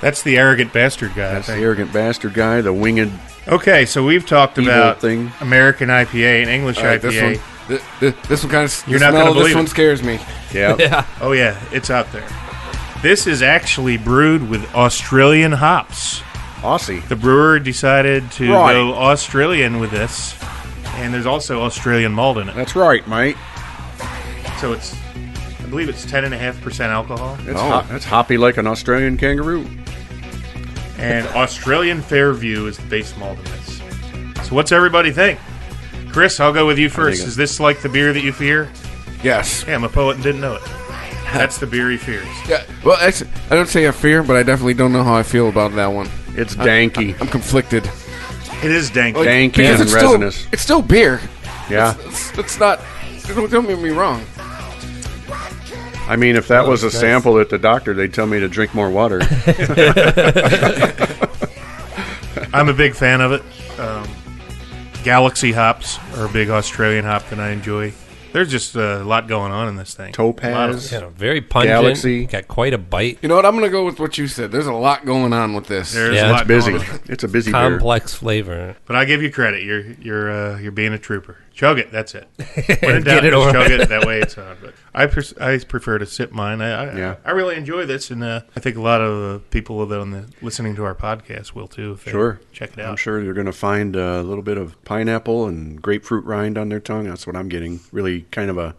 [SPEAKER 7] That's the Arrogant Bastard guy. I
[SPEAKER 6] that's the
[SPEAKER 7] think.
[SPEAKER 6] Arrogant Bastard guy, the winged
[SPEAKER 7] Okay, so we've talked
[SPEAKER 6] evil
[SPEAKER 7] about
[SPEAKER 6] thing.
[SPEAKER 7] American IPA and English
[SPEAKER 4] All right,
[SPEAKER 7] IPA.
[SPEAKER 4] this one kind of.
[SPEAKER 7] You're not gonna believe
[SPEAKER 4] This one
[SPEAKER 7] it.
[SPEAKER 4] scares me.
[SPEAKER 6] Yeah.
[SPEAKER 5] Yeah.
[SPEAKER 7] Oh yeah, it's out there. This is actually brewed with Australian hops.
[SPEAKER 6] Aussie.
[SPEAKER 7] The brewer decided to
[SPEAKER 6] Right.
[SPEAKER 7] go Australian with this, and there's also Australian malt in it.
[SPEAKER 6] That's right, mate.
[SPEAKER 7] So I believe it's 10.5% alcohol.
[SPEAKER 6] That's hoppy like an Australian kangaroo.
[SPEAKER 7] And Australian Fairview is the base malt in this. So what's everybody think? Chris, I'll go with you first. Is this like the beer that you fear?
[SPEAKER 4] Yes.
[SPEAKER 7] Yeah, I'm a poet and didn't know it. That's the beer he fears.
[SPEAKER 4] Yeah. Well, actually, I don't say I fear, but I definitely don't know how I feel about that one.
[SPEAKER 6] It's danky.
[SPEAKER 4] I'm conflicted.
[SPEAKER 7] It is dank.
[SPEAKER 6] Danky
[SPEAKER 4] Because
[SPEAKER 6] and resinous.
[SPEAKER 4] It's still beer.
[SPEAKER 6] Yeah.
[SPEAKER 4] It's not. Don't get me wrong.
[SPEAKER 6] I mean, if that was a sample at the doctor, they'd tell me to drink more water.
[SPEAKER 7] I'm a big fan of it. Galaxy hops are a big Australian hop that I enjoy. There's just a lot going on in this thing.
[SPEAKER 6] Topaz.
[SPEAKER 5] Very pungent.
[SPEAKER 6] Galaxy.
[SPEAKER 5] Got quite a bite.
[SPEAKER 4] You know what? I'm going to go with what you said. There's a lot going on with this.
[SPEAKER 7] There's
[SPEAKER 5] Yeah,
[SPEAKER 7] a lot
[SPEAKER 6] It's busy.
[SPEAKER 7] going on.
[SPEAKER 6] It's a busy beer.
[SPEAKER 5] Complex flavor.
[SPEAKER 7] But I give you credit. You're being a trooper. Chug it. That's it. When in
[SPEAKER 5] Get
[SPEAKER 7] doubt,
[SPEAKER 5] it
[SPEAKER 7] just
[SPEAKER 5] over
[SPEAKER 7] chug
[SPEAKER 5] with.
[SPEAKER 7] it. That way it's on. But I prefer to sip mine.
[SPEAKER 6] Yeah.
[SPEAKER 7] I really enjoy this, and I think a lot of people that listening to our podcast will too. If they
[SPEAKER 6] Sure.
[SPEAKER 7] check it out.
[SPEAKER 6] I'm sure you're going to find a little bit of pineapple and grapefruit rind on their tongue. That's what I'm getting. Really kind of a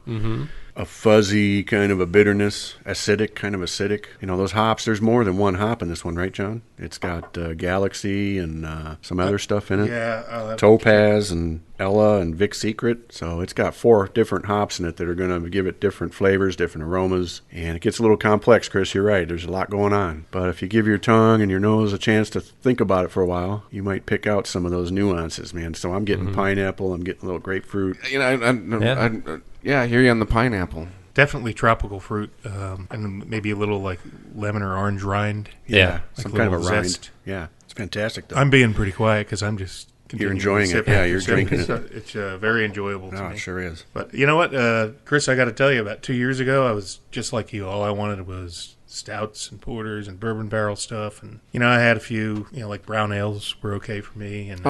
[SPEAKER 6] fuzzy, kind of a bitterness, acidic, kind of acidic. You know, those hops, there's more than one hop in this one, right, John? It's got Galaxy and some other stuff in it.
[SPEAKER 7] Yeah.
[SPEAKER 6] Topaz and Ella and Vic Secret. So it's got 4 different hops in it that are going to give it different flavors, different aromas. And it gets a little complex, Chris. You're right. There's a lot going on. But if you give your tongue and your nose a chance to think about it for a while, you might pick out some of those nuances, man. So I'm getting pineapple. I'm getting a little grapefruit.
[SPEAKER 4] You know, I hear you on the pineapple.
[SPEAKER 7] Definitely tropical fruit, and maybe a little like lemon or orange rind.
[SPEAKER 5] Yeah.
[SPEAKER 6] Some
[SPEAKER 7] Like
[SPEAKER 6] kind of a
[SPEAKER 7] little
[SPEAKER 6] rind.
[SPEAKER 7] zest.
[SPEAKER 6] Yeah. It's fantastic, though.
[SPEAKER 7] I'm being pretty quiet because I'm just
[SPEAKER 6] You're
[SPEAKER 7] continuing
[SPEAKER 6] enjoying
[SPEAKER 7] to
[SPEAKER 6] it.
[SPEAKER 7] sip
[SPEAKER 6] Yeah,
[SPEAKER 7] after
[SPEAKER 6] you're
[SPEAKER 7] sip.
[SPEAKER 6] drinking
[SPEAKER 7] It's very enjoyable to
[SPEAKER 6] No,
[SPEAKER 7] me.
[SPEAKER 6] it sure is.
[SPEAKER 7] But you know what, Chris, I got to tell you, about 2 years ago, I was just like you. All I wanted was stouts and porters and bourbon barrel stuff, and I had a few, like brown ales were okay for me. And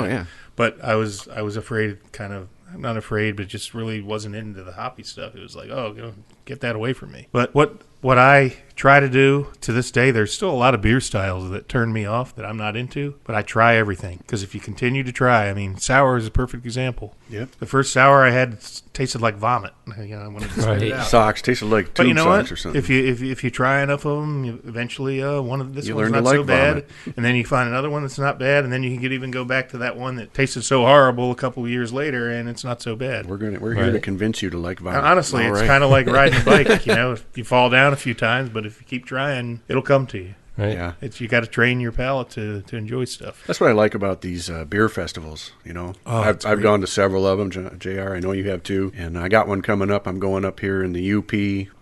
[SPEAKER 7] but I was afraid, kind of. I'm not afraid, but just really wasn't into the hoppy stuff. It was like, oh, get that away from me. But what I try to do to this day, there's still a lot of beer styles that turn me off that I'm not into, but I try everything. Because if you continue to try, I mean, sour is a perfect example.
[SPEAKER 6] Yep.
[SPEAKER 7] The first sour I had tasted like vomit. I wanted to spit it out.
[SPEAKER 6] Socks tasted like
[SPEAKER 7] But you
[SPEAKER 6] tube
[SPEAKER 7] know
[SPEAKER 6] socks
[SPEAKER 7] what?
[SPEAKER 6] or something.
[SPEAKER 7] If you try enough of them, eventually
[SPEAKER 6] You
[SPEAKER 7] one's
[SPEAKER 6] learn to
[SPEAKER 7] not so
[SPEAKER 6] like
[SPEAKER 7] bad,
[SPEAKER 6] vomit.
[SPEAKER 7] and then you find another one that's not bad, and then you can even go back to that one that tasted so horrible a couple of years later, and it's not so bad.
[SPEAKER 6] We're here to convince you to like vomit.
[SPEAKER 7] Honestly,
[SPEAKER 6] All
[SPEAKER 7] it's
[SPEAKER 6] right.
[SPEAKER 7] kind of like riding a bike. You fall down a few times, but if you keep trying, it'll come to you.
[SPEAKER 5] Right.
[SPEAKER 6] Yeah.
[SPEAKER 7] You got to train your palate to enjoy stuff.
[SPEAKER 6] That's what I like about these beer festivals. I've gone to several of them, JR. I know you have too. And I got one coming up. I'm going up here in the UP.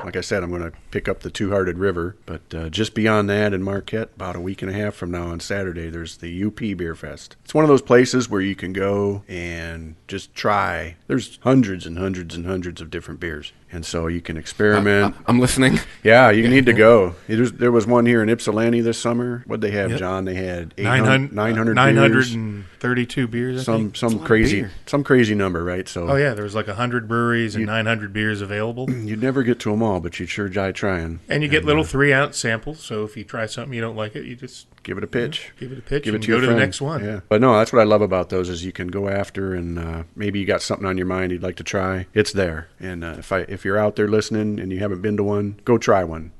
[SPEAKER 6] Like I said, I'm going to pick up the Two-Hearted River. But just beyond that in Marquette, about a week and a half from now on Saturday, there's the UP Beer Fest. It's one of those places where you can go and just try. There's hundreds and hundreds and hundreds of different beers. And so you can experiment.
[SPEAKER 4] I'm listening.
[SPEAKER 6] Yeah, you need to go. There was one here in Ypsilanti this summer. What'd they have,
[SPEAKER 7] Yep.
[SPEAKER 6] John? They had
[SPEAKER 7] 900
[SPEAKER 6] beers.
[SPEAKER 7] 932 beers. I think.
[SPEAKER 6] Some crazy number, right? So
[SPEAKER 7] Oh yeah, there was like 100 breweries and 900 beers available.
[SPEAKER 6] you'd never get to them all, but you'd sure die trying.
[SPEAKER 7] And you get little 3-ounce samples, so if you try something you don't like it, you just
[SPEAKER 6] Give it a pitch.
[SPEAKER 7] give it a pitch
[SPEAKER 6] Give it
[SPEAKER 7] and
[SPEAKER 6] to
[SPEAKER 7] go
[SPEAKER 6] your
[SPEAKER 7] to
[SPEAKER 6] friend.
[SPEAKER 7] the next one.
[SPEAKER 6] Yeah, but no, that's what I love about those is you can go after and maybe you got something on your mind you'd like to try. It's there, and if you're out there listening and you haven't been to one, go try one.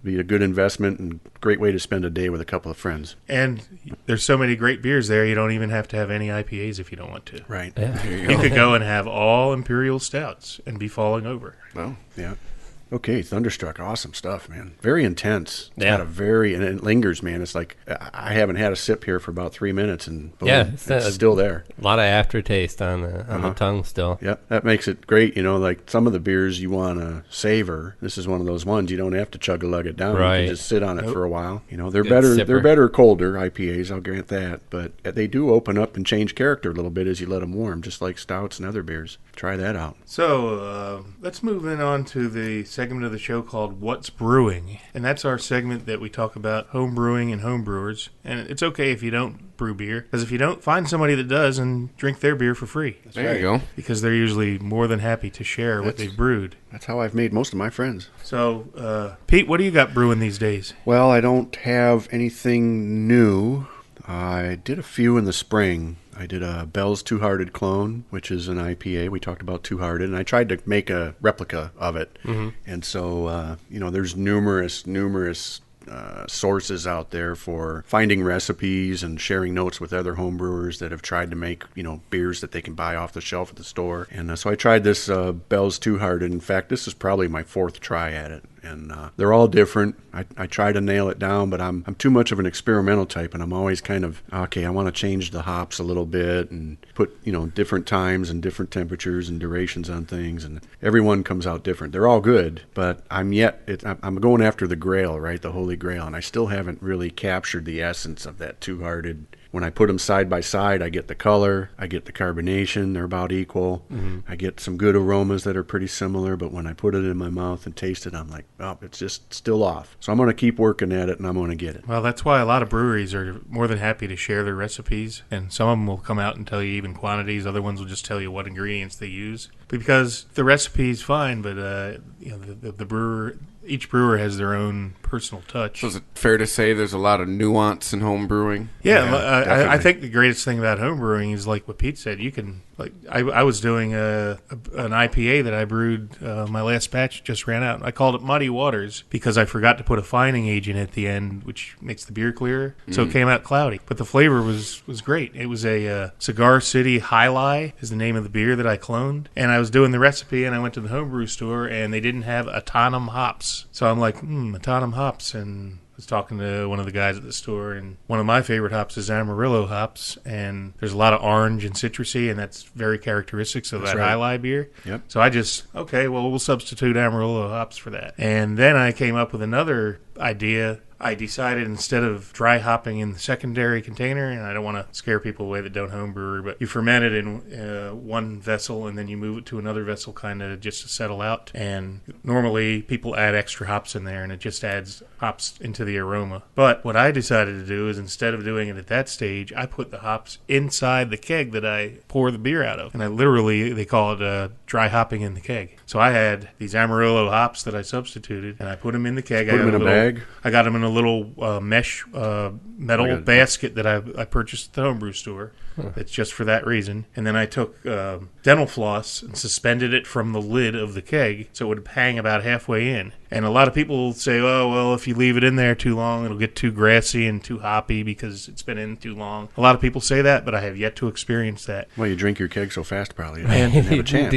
[SPEAKER 6] Be a good investment and great way to spend a day with a couple of friends.
[SPEAKER 7] And there's so many great beers there, you don't even have to have any IPAs if you don't want to.
[SPEAKER 6] Right.
[SPEAKER 5] Yeah.
[SPEAKER 7] You could go and have all imperial stouts and be falling over.
[SPEAKER 4] Well,
[SPEAKER 6] Yeah. Okay, Thunderstruck, awesome stuff, man. Very intense. It's
[SPEAKER 5] Yeah.
[SPEAKER 6] got and it lingers, man. It's like I haven't had a sip here for about 3 minutes, and boom,
[SPEAKER 5] Yeah,
[SPEAKER 6] it's
[SPEAKER 5] it's
[SPEAKER 6] still there.
[SPEAKER 5] A lot of aftertaste on the tongue still.
[SPEAKER 6] Yeah, that makes it great. Like some of the beers you want to savor. This is one of those ones you don't have to chug a lug it down. You
[SPEAKER 5] Right.
[SPEAKER 6] can just sit on it for a while. They're
[SPEAKER 5] Good
[SPEAKER 6] better.
[SPEAKER 5] sipper.
[SPEAKER 6] They're better colder IPAs. I'll grant that, but they do open up and change character a little bit as you let them warm, just like stouts and other beers. Try that out.
[SPEAKER 7] So let's move on to the segment of the show called What's Brewing. And that's our segment that we talk about home brewing and home brewers. And it's okay if you don't brew beer, because if you don't, find somebody that does and drink their beer for free.
[SPEAKER 4] there you go.
[SPEAKER 7] Because they're usually more than happy to share what they've brewed.
[SPEAKER 6] That's how I've made most of my friends.
[SPEAKER 7] So, Pete, what do you got brewing these days?
[SPEAKER 6] Well, I don't have anything new. I did a few in the spring. I did a Bell's Two-Hearted Clone, which is an IPA. We talked about Two-Hearted, and I tried to make a replica of it. Mm-hmm. And so, there's numerous sources out there for finding recipes and sharing notes with other homebrewers that have tried to make, beers that they can buy off the shelf at the store. And so I tried this Bell's Two Hearted. In fact, this is probably my 4th try at it. And they're all different. I try to nail it down, but I'm too much of an experimental type, and I'm always kind of, okay, I want to change the hops a little bit and put, different times and different temperatures and durations on things, and every one comes out different. They're all good, but I'm going after the grail, right, the holy grail, and I still haven't really captured the essence of that Two-Hearted. When I put them side by side, I get the color, I get the carbonation, they're about equal. I get some good aromas that are pretty similar, but when I put it in my mouth and taste it, I'm like, oh, it's just still off. So I'm going to keep working at it, and I'm going to get it.
[SPEAKER 7] Well, that's why a lot of breweries are more than happy to share their recipes, and some of them will come out and tell you even quantities. Other ones will just tell you what ingredients they use. Because the recipe's fine, but the brewer... Each brewer has their own personal touch.
[SPEAKER 4] So is it fair to say there's a lot of nuance in home brewing?
[SPEAKER 7] Yeah, I think the greatest thing about home brewing is like what Pete said. You can, I was doing an I.P.A. that I brewed. My last batch just ran out. I called it Muddy Waters because I forgot to put a fining agent at the end, which makes the beer clearer. So it came out cloudy. But the flavor was great. It was a Cigar City High Lie is the name of the beer that I cloned. And I was doing the recipe, and I went to the homebrew store, and they didn't have Autumn hops. So I'm like, Autumn hops, and I was talking to one of the guys at the store, and one of my favorite hops is Amarillo hops, and there's a lot of orange and citrusy, and that's very characteristics of that High Lie beer.
[SPEAKER 6] Yep.
[SPEAKER 7] So I just, we'll substitute Amarillo hops for that. And then I came up with another idea. I decided instead of dry hopping in the secondary container, and I don't want to scare people away that don't homebrew, but you ferment it in one vessel and then you move it to another vessel kind of just to settle out. And normally people add extra hops in there and it just adds hops into the aroma. But what I decided to do is instead of doing it at that stage, I put the hops inside the keg that I pour the beer out of. And they call it dry hopping in the keg. So I had these Amarillo hops that I substituted and I put them in the keg.
[SPEAKER 6] Put them in a bag?
[SPEAKER 7] I got them in a little mesh metal basket that I purchased at the homebrew store. It's just for that reason. And then I took dental floss and suspended it from the lid of the keg so it would hang about halfway in. And a lot of people say, oh, well, if you leave it in there too long, it'll get too grassy and too hoppy because it's been in too long. A lot of people say that, but I have yet to experience that.
[SPEAKER 6] Well, you drink your keg so fast probably. You didn't have a chance.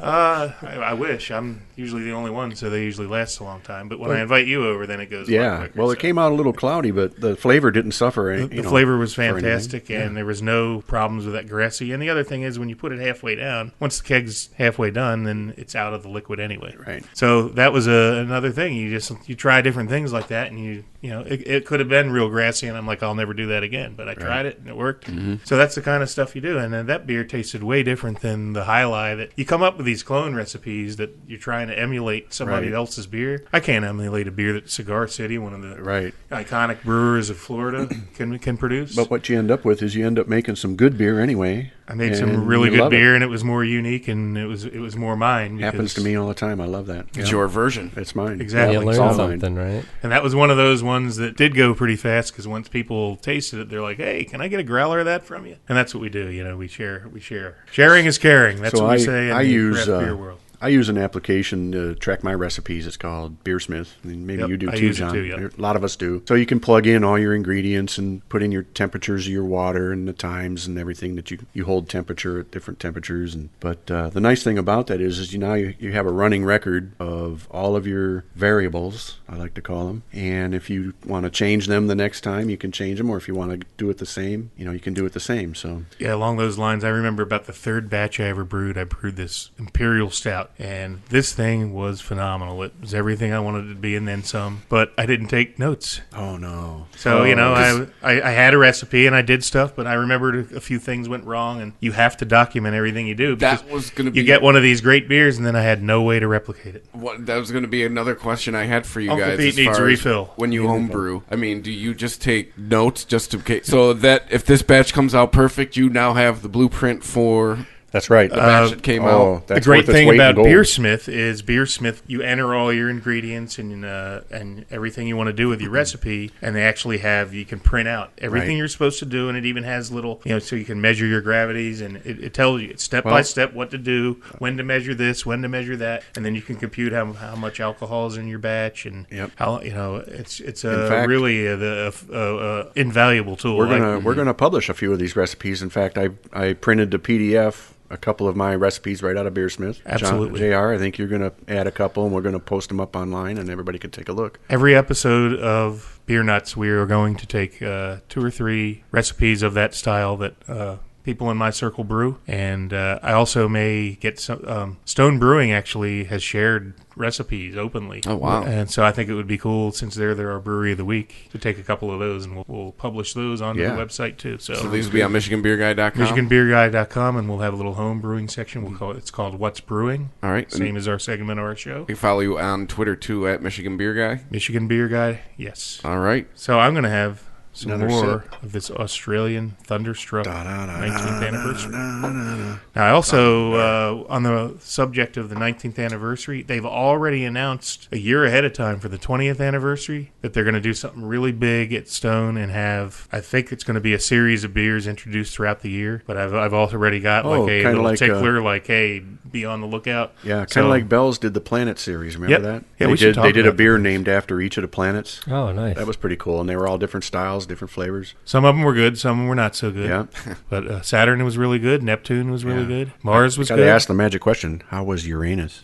[SPEAKER 7] I wish. I'm usually the only one, so they usually last a long time. But when I invite you over, then it goes a lot quicker.
[SPEAKER 6] Well, it came out a little cloudy, but the flavor didn't suffer.
[SPEAKER 7] The flavor was fantastic, and there was no problems with that grassy. And the other thing is when you put it halfway down, once the keg's halfway done, then it's out of the liquid anyway.
[SPEAKER 6] Right.
[SPEAKER 7] So that was another thing. You try different things like that, and it could have been real grassy, and I'm like, I'll never do that again. But I tried it, and it worked. Mm-hmm. So that's the kind of stuff you do. And then that beer tasted way different than the High Lie. That you come up with these clone recipes that you're trying to emulate somebody else's beer. I can't emulate a beer that Cigar City, one of the iconic brewers of Florida, can produce.
[SPEAKER 6] But what you end up with is you end up making some good beer anyway.
[SPEAKER 7] I made some really good beer, and it was more unique, and it was more mine.
[SPEAKER 6] Happens to me all the time. I love that.
[SPEAKER 4] It's your version.
[SPEAKER 6] It's mine.
[SPEAKER 7] Exactly.
[SPEAKER 5] You learn something, right? And
[SPEAKER 7] that was one of those ones that did go pretty fast because once people tasted it, they're like, "Hey, can I get a growler of that from you?" And that's what we do. We share. Sharing is caring. That's what we say in the craft beer world.
[SPEAKER 6] I use an application to track my recipes. It's called Beersmith. I mean, maybe you do too, John. A lot of us do. So you can plug in all your ingredients and put in your temperatures of your water and the times and everything that you hold temperature at different temperatures. But the nice thing about that is now you have a running record of all of your variables, I like to call them. And if you want to change them the next time, you can change them. Or if you want to do it the same, you can do it the same. So
[SPEAKER 7] yeah, along those lines, I remember about the third batch I ever brewed. I brewed this Imperial Stout. And this thing was phenomenal. It was everything I wanted it to be and then some. But I didn't take notes.
[SPEAKER 6] Oh, no.
[SPEAKER 7] So, I had a recipe and I did stuff, but I remembered a few things went wrong. And you have to document everything you do.
[SPEAKER 4] That was going to be...
[SPEAKER 7] You get one of these great beers and then I had no way to replicate it.
[SPEAKER 4] That was going to be another question I had for you
[SPEAKER 7] Uncle
[SPEAKER 4] guys.
[SPEAKER 7] Pete needs a refill.
[SPEAKER 4] When you homebrew, I mean, do you just take notes just in case? So that if this batch comes out perfect, you now have the blueprint for...
[SPEAKER 6] That's right.
[SPEAKER 4] The batch that came out.
[SPEAKER 6] That's
[SPEAKER 7] the great
[SPEAKER 6] worth its
[SPEAKER 7] thing
[SPEAKER 6] weight in
[SPEAKER 7] about
[SPEAKER 6] gold.
[SPEAKER 7] Beersmith is Beersmith, you enter all your ingredients and everything you want to do with your recipe, and they actually you can print out everything
[SPEAKER 6] Right.
[SPEAKER 7] you're supposed to do, and it even has little, so you can measure your gravities, and it tells you step by step what to do, when to measure this, when to measure that, and then you can compute how much alcohol is in your batch, and how it's really a invaluable tool.
[SPEAKER 6] We're gonna publish a few of these recipes. In fact, I printed the PDF. A couple of my recipes right out of Beersmith.
[SPEAKER 7] Absolutely.
[SPEAKER 6] JR, I think you're going to add a couple, and we're going to post them up online, and everybody can take a look.
[SPEAKER 7] Every episode of Beer Nuts, we are going to take 2 or 3 recipes of that style that people in my circle brew. And I also may get some... Stone Brewing actually has shared recipes openly.
[SPEAKER 4] Oh, wow.
[SPEAKER 7] And so I think it would be cool, since they're our brewery of the week, to take a couple of those, and we'll publish those on the website too. So
[SPEAKER 4] these will be on MichiganBeerGuy.com?
[SPEAKER 7] MichiganBeerGuy.com, and we'll have a little home brewing section. It's called What's Brewing.
[SPEAKER 4] All right.
[SPEAKER 7] Same as our segment of our show.
[SPEAKER 4] We can follow you on Twitter too at Michigan Beer Guy.
[SPEAKER 7] Michigan Beer Guy, yes.
[SPEAKER 4] All right.
[SPEAKER 7] So I'm going to have some
[SPEAKER 6] Another
[SPEAKER 7] more of this Australian Thunderstruck 19th anniversary. Now, I also, on the subject of the 19th anniversary, they've already announced a year ahead of time for the 20th anniversary that they're going to do something really big at Stone and have, I think it's going to be a series of beers introduced throughout the year. But I've already got like a little tickler, like, hey, be on the lookout.
[SPEAKER 6] Yeah, kind of like Bell's did the Planet series. Remember that?
[SPEAKER 7] Yeah,
[SPEAKER 6] they did a beer named after each of the planets.
[SPEAKER 5] Oh, nice.
[SPEAKER 6] That was pretty cool, and they were all different styles, different flavors.
[SPEAKER 7] Some of them were good, some of them were not so good.
[SPEAKER 6] Yeah.
[SPEAKER 7] But Saturn was really good. Neptune was really good. Mars was good.
[SPEAKER 6] Got to ask the magic question. How was Uranus?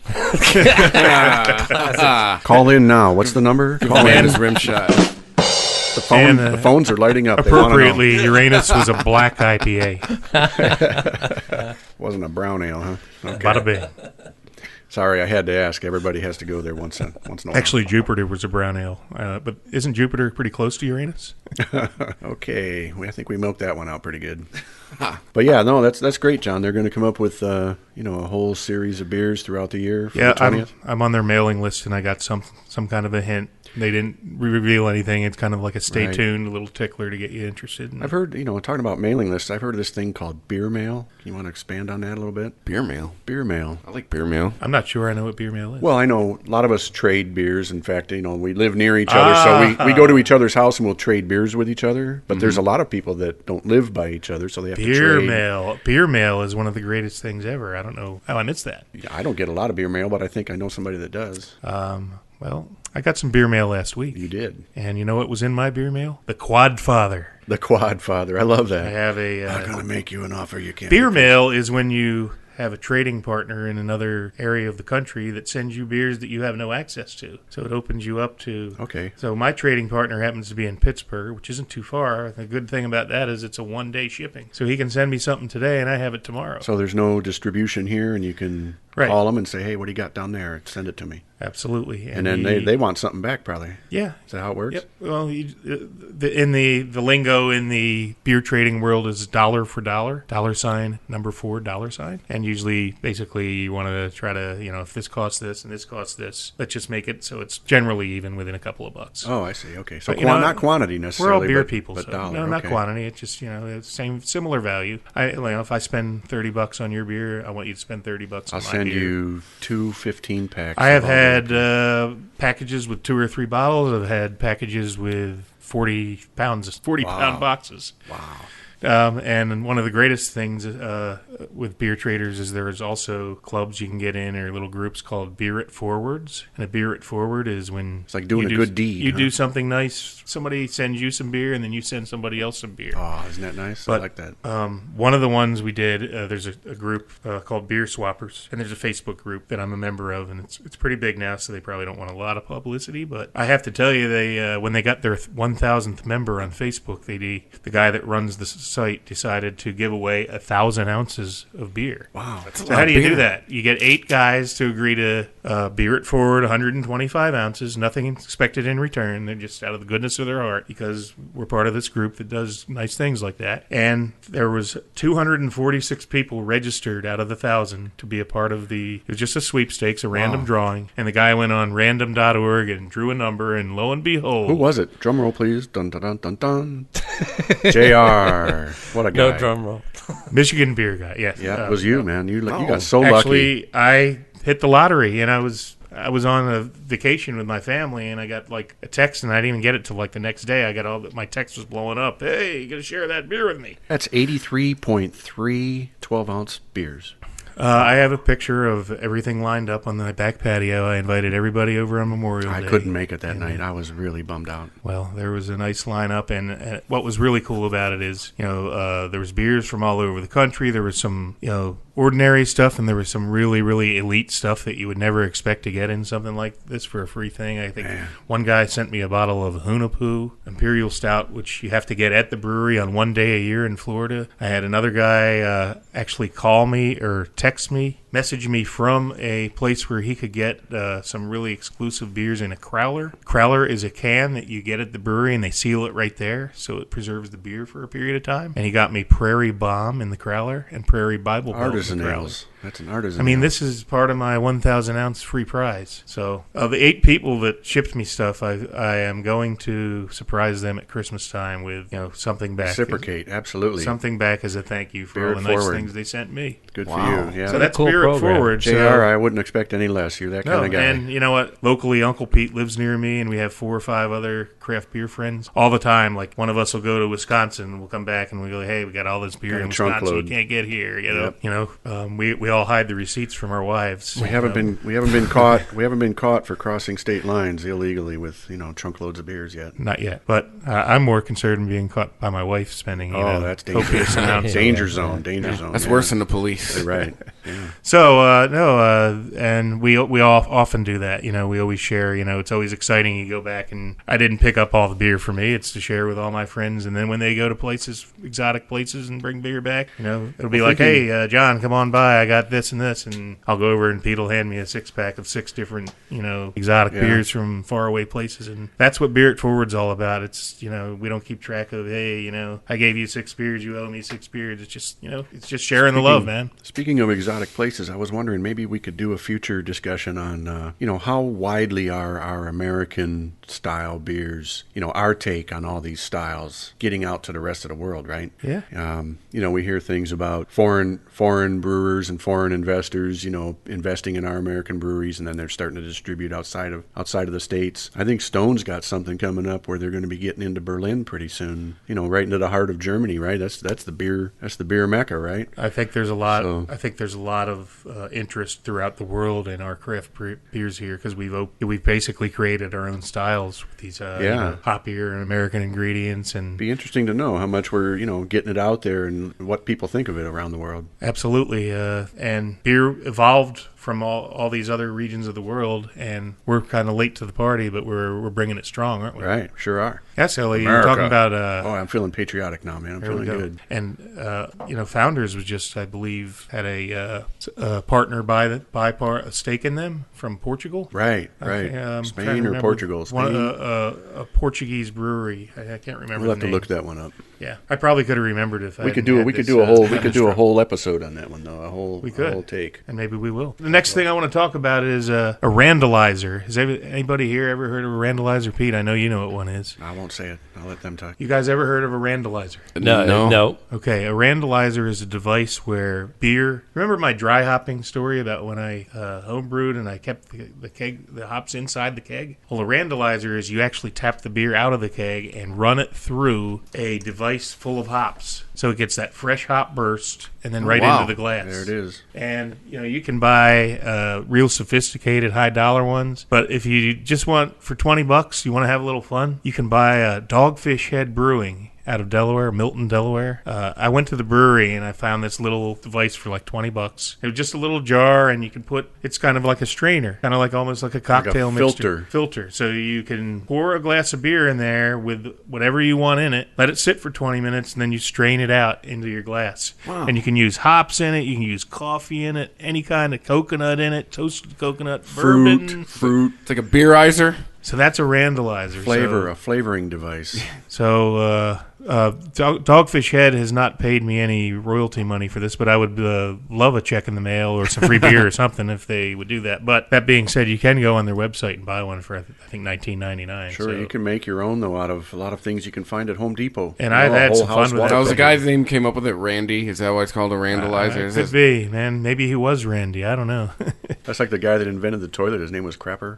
[SPEAKER 6] Call in now. What's the number? Call
[SPEAKER 4] Man
[SPEAKER 6] in.
[SPEAKER 4] is rim shot.
[SPEAKER 6] The phones are lighting up.
[SPEAKER 7] Appropriately, Uranus was a black IPA.
[SPEAKER 6] Wasn't a brown ale, huh? Okay.
[SPEAKER 7] Bada bing.
[SPEAKER 6] Sorry, I had to ask. Everybody has to go there once in a while.
[SPEAKER 7] Actually, Jupiter was a brown ale. But isn't Jupiter pretty close to Uranus?
[SPEAKER 6] Okay. I think we milked that one out pretty good. But yeah, no, that's great, John. They're going to come up with a whole series of beers throughout the year for the 20th.
[SPEAKER 7] I'm on their mailing list, and I got some kind of a hint. They didn't reveal anything. It's kind of like a stay tuned, a little tickler to get you interested.
[SPEAKER 6] I've heard, talking about mailing lists, I've heard of this thing called beer mail. You want to expand on that a little bit?
[SPEAKER 4] Beer mail.
[SPEAKER 6] Beer mail.
[SPEAKER 4] I like beer mail.
[SPEAKER 7] I'm not sure I know what beer mail is.
[SPEAKER 6] Well, I know a lot of us trade beers. In fact, we live near each other, so we go to each other's house and we'll trade beers with each other. But there's a lot of people that don't live by each other, so they have to trade.
[SPEAKER 7] Beer mail. Beer mail is one of the greatest things ever. I don't know how I missed that.
[SPEAKER 6] Yeah, I don't get a lot of beer mail, but I think I know somebody that does.
[SPEAKER 7] Well, I got some beer mail last week.
[SPEAKER 6] You did.
[SPEAKER 7] And you know what was in my beer mail? The Quad Father.
[SPEAKER 6] The Quad Father. I love that.
[SPEAKER 7] I have
[SPEAKER 6] I'm going to make you an offer you can't.
[SPEAKER 7] Beer mail is when you have a trading partner in another area of the country that sends you beers that you have no access to. So it opens you up to...
[SPEAKER 6] Okay.
[SPEAKER 7] So my trading partner happens to be in Pittsburgh, which isn't too far. The good thing about that is it's a one-day shipping. So he can send me something today and I have it tomorrow.
[SPEAKER 6] So there's no distribution here, and you can call them and say, hey, what do you got down there? Send it to me.
[SPEAKER 7] Absolutely.
[SPEAKER 6] And then they want something back, probably.
[SPEAKER 7] Yeah.
[SPEAKER 6] Is that how it works?
[SPEAKER 7] Yep. Well, the lingo in the beer trading world is dollar for dollar, $4, and usually, basically, you want to try to, if this costs this and this costs this, let's just make it so it's generally even within a couple of bucks.
[SPEAKER 6] Oh, I see. Okay, so
[SPEAKER 7] But,
[SPEAKER 6] not quantity necessarily.
[SPEAKER 7] We're all beer
[SPEAKER 6] but,
[SPEAKER 7] people,
[SPEAKER 6] but
[SPEAKER 7] so
[SPEAKER 6] dollar.
[SPEAKER 7] no, not
[SPEAKER 6] okay.
[SPEAKER 7] quantity. It's just it's similar value. If I spend $30 on your beer, I want you to spend $30 on my beer.
[SPEAKER 6] I'll send you 2 15 packs.
[SPEAKER 7] I have had packages with 2 or 3 bottles. I've had packages with 40 pound boxes.
[SPEAKER 6] Wow.
[SPEAKER 7] And one of the greatest things with beer traders is there is also clubs you can get in, or little groups called Beer It Forwards. And a Beer It Forward is when
[SPEAKER 6] it's like doing a good deed.
[SPEAKER 7] You do something nice. Somebody sends you some beer, and then you send somebody else some beer.
[SPEAKER 6] Oh, isn't that nice? I like that.
[SPEAKER 7] One of the ones we did, there's a group called Beer Swappers, and there's a Facebook group that I'm a member of, and it's pretty big now, so they probably don't want a lot of publicity. But I have to tell you, they when they got their 1,000th member on Facebook, the guy that runs the site decided to give away 1,000 ounces of beer.
[SPEAKER 6] Wow. That's
[SPEAKER 7] so how do you do that? You get 8 guys to agree to Beer It Forward 125 ounces, nothing expected in return. They're just out of the goodness of their heart, because we're part of this group that does nice things like that. And there was 246 people registered out of the 1,000 to be a part of it was just a sweepstakes, a random drawing. And the guy went on random.org and drew a number, and lo and behold.
[SPEAKER 6] Who was it? Drum roll, please. Dun, dun, dun, dun, dun. JR. What a guy.
[SPEAKER 5] No drum roll.
[SPEAKER 7] Michigan beer guy. Yes.
[SPEAKER 6] Yeah, it was you, man. You got so lucky.
[SPEAKER 7] Actually, I hit the lottery, and I was on a vacation with my family, and I got like a text, and I didn't even get it till like the next day. I got my text was blowing up. Hey, you gonna share that beer with me?
[SPEAKER 6] That's 83.3 12-ounce beers.
[SPEAKER 7] I have a picture of everything lined up on the back patio. I invited everybody over on Memorial Day.
[SPEAKER 6] I couldn't make it that night. I was really bummed out.
[SPEAKER 7] Well, there was a nice lineup, and what was really cool about it is, there was beers from all over the country. There was some, ordinary stuff, and there was some really, really elite stuff that you would never expect to get in something like this for a free thing. I think one guy sent me a bottle of Hunapoo Imperial Stout, which you have to get at the brewery on one day a year in Florida. I had another guy actually call me or text me, message me from a place where he could get some really exclusive beers in a crowler. Crowler is a can that you get at the brewery, and they seal it right there, so it preserves the beer for a period of time. And he got me Prairie Bomb in the crowler and Prairie Bible Belt in the crowler.
[SPEAKER 6] That's an artisan.
[SPEAKER 7] I mean, this is part of my 1,000-ounce free prize. So, of the 8 people that shipped me stuff, I am going to surprise them at Christmas time with something back.
[SPEAKER 6] Reciprocate, absolutely.
[SPEAKER 7] Something back as a thank you for all the nice things they sent me.
[SPEAKER 6] Good for you. Yeah.
[SPEAKER 7] So that's
[SPEAKER 5] cool
[SPEAKER 7] Spirit
[SPEAKER 5] program.
[SPEAKER 7] Forward.
[SPEAKER 6] JR,
[SPEAKER 7] So,
[SPEAKER 6] I wouldn't expect any less. You're that kind of guy.
[SPEAKER 7] And you know what? Locally, Uncle Pete lives near me, and we have 4 or 5 other craft beer friends all the time. Like one of us will go to Wisconsin, we'll come back, and we go, "Hey, we got all this beer in Wisconsin.
[SPEAKER 6] Trunkload.
[SPEAKER 7] You can't get here."
[SPEAKER 6] Yep.
[SPEAKER 7] We all hide the receipts from our wives.
[SPEAKER 6] We haven't been caught. We haven't been caught for crossing state lines illegally with trunkloads of beers yet.
[SPEAKER 7] Not yet, but I'm more concerned in being caught by my wife spending.
[SPEAKER 6] That's
[SPEAKER 7] copious
[SPEAKER 6] dangerous.
[SPEAKER 7] amounts.
[SPEAKER 6] Danger zone. Danger zone.
[SPEAKER 4] That's worse than the police.
[SPEAKER 6] You're right. Yeah.
[SPEAKER 7] So and we all often do that. We always share. It's always exciting. You go back, and I didn't pick up all the beer for me. It's to share with all my friends, and then when they go to exotic places, and bring beer back, it'll be like, "Hey, John, come on by. I got this and this," and I'll go over, and Pete will hand me a 6-pack of 6 different, exotic beers from faraway places, and that's what Beer It Forward's all about. It's we don't keep track of, hey, I gave you 6 beers, you owe me 6 beers. It's just it's just sharing the love, man.
[SPEAKER 6] Speaking of exotic places, I was wondering maybe we could do a future discussion on how widely are our American style beers, our take on all these styles getting out to the rest of the world, right?
[SPEAKER 7] Yeah.
[SPEAKER 6] We hear things about foreign brewers and foreign investors, investing in our American breweries, and then they're starting to distribute outside of the States. I think Stone's got something coming up where they're going to be getting into Berlin pretty soon, right into the heart of Germany, right? That's the beer mecca, right?
[SPEAKER 7] I think there's a lot. I think there's a lot of interest throughout the world in our craft beers here, because we've basically created our own styles with these hoppier and American ingredients. And
[SPEAKER 6] be interesting to know how much we're getting it out there and what people think of it around the world.
[SPEAKER 7] Absolutely, and beer evolved from all these other regions of the world, and we're kind of late to the party, but we're bringing it strong, aren't we?
[SPEAKER 6] Right, sure are.
[SPEAKER 7] Yes, Ellie, you're talking about...
[SPEAKER 6] I'm feeling patriotic now, man. I'm feeling good.
[SPEAKER 7] And, Founders was just, I believe, had a partner buy a stake in them from Portugal.
[SPEAKER 6] Right. Spain or Portugal? Spain?
[SPEAKER 7] A Portuguese brewery. I can't remember.
[SPEAKER 6] We'll have to look that one up.
[SPEAKER 7] Yeah, I probably could have remembered if
[SPEAKER 6] we could do a whole episode on that one, though. A whole take,
[SPEAKER 7] and maybe we will. The next thing I want to talk about is a randalizer. Has anybody here ever heard of a randalizer? Pete, I know you know what one is.
[SPEAKER 6] I won't say it. I'll let them talk.
[SPEAKER 7] You guys ever heard of a randalizer?
[SPEAKER 5] No.
[SPEAKER 7] Okay, a randalizer is a device where beer. Remember my dry hopping story about when I homebrewed and I kept the hops inside the keg? Well, a randalizer is you actually tap the beer out of the keg and run it through a device full of hops, so it gets that fresh hop burst and then into the glass.
[SPEAKER 6] There it is.
[SPEAKER 7] And you can buy real sophisticated $high ones, but if you just want for $20, you want to have a little fun, you can buy Dogfish Head Brewing out of Delaware, Milton, Delaware. I went to the brewery and I found this little device for like $20. It was just a little jar, and you can it's kind of like a strainer, kind of like almost like a cocktail filter. So you can pour a glass of beer in there with whatever you want in it, let it sit for 20 minutes, and then you strain it out into your glass. Wow. And you can use hops in it, you can use coffee in it, any kind of coconut in it, toasted coconut, bourbon.
[SPEAKER 4] Fruit. It's like a beerizer.
[SPEAKER 7] So that's a randalizer.
[SPEAKER 6] A flavoring device.
[SPEAKER 7] So Dogfish Head has not paid me any royalty money for this, but I would love a check in the mail or some free beer or something if they would do that. But that being said, you can go on their website and buy one for, I think, $19.99.
[SPEAKER 6] Sure, you can make your own, though, out of a lot of things you can find at Home Depot.
[SPEAKER 7] And I've had some fun with
[SPEAKER 4] that. Was the guy's name came up with it, Randy? Is that why it's called a randalizer?
[SPEAKER 7] Could be, man. Maybe he was Randy. I don't know.
[SPEAKER 6] That's like the guy that invented the toilet. His name was Crapper.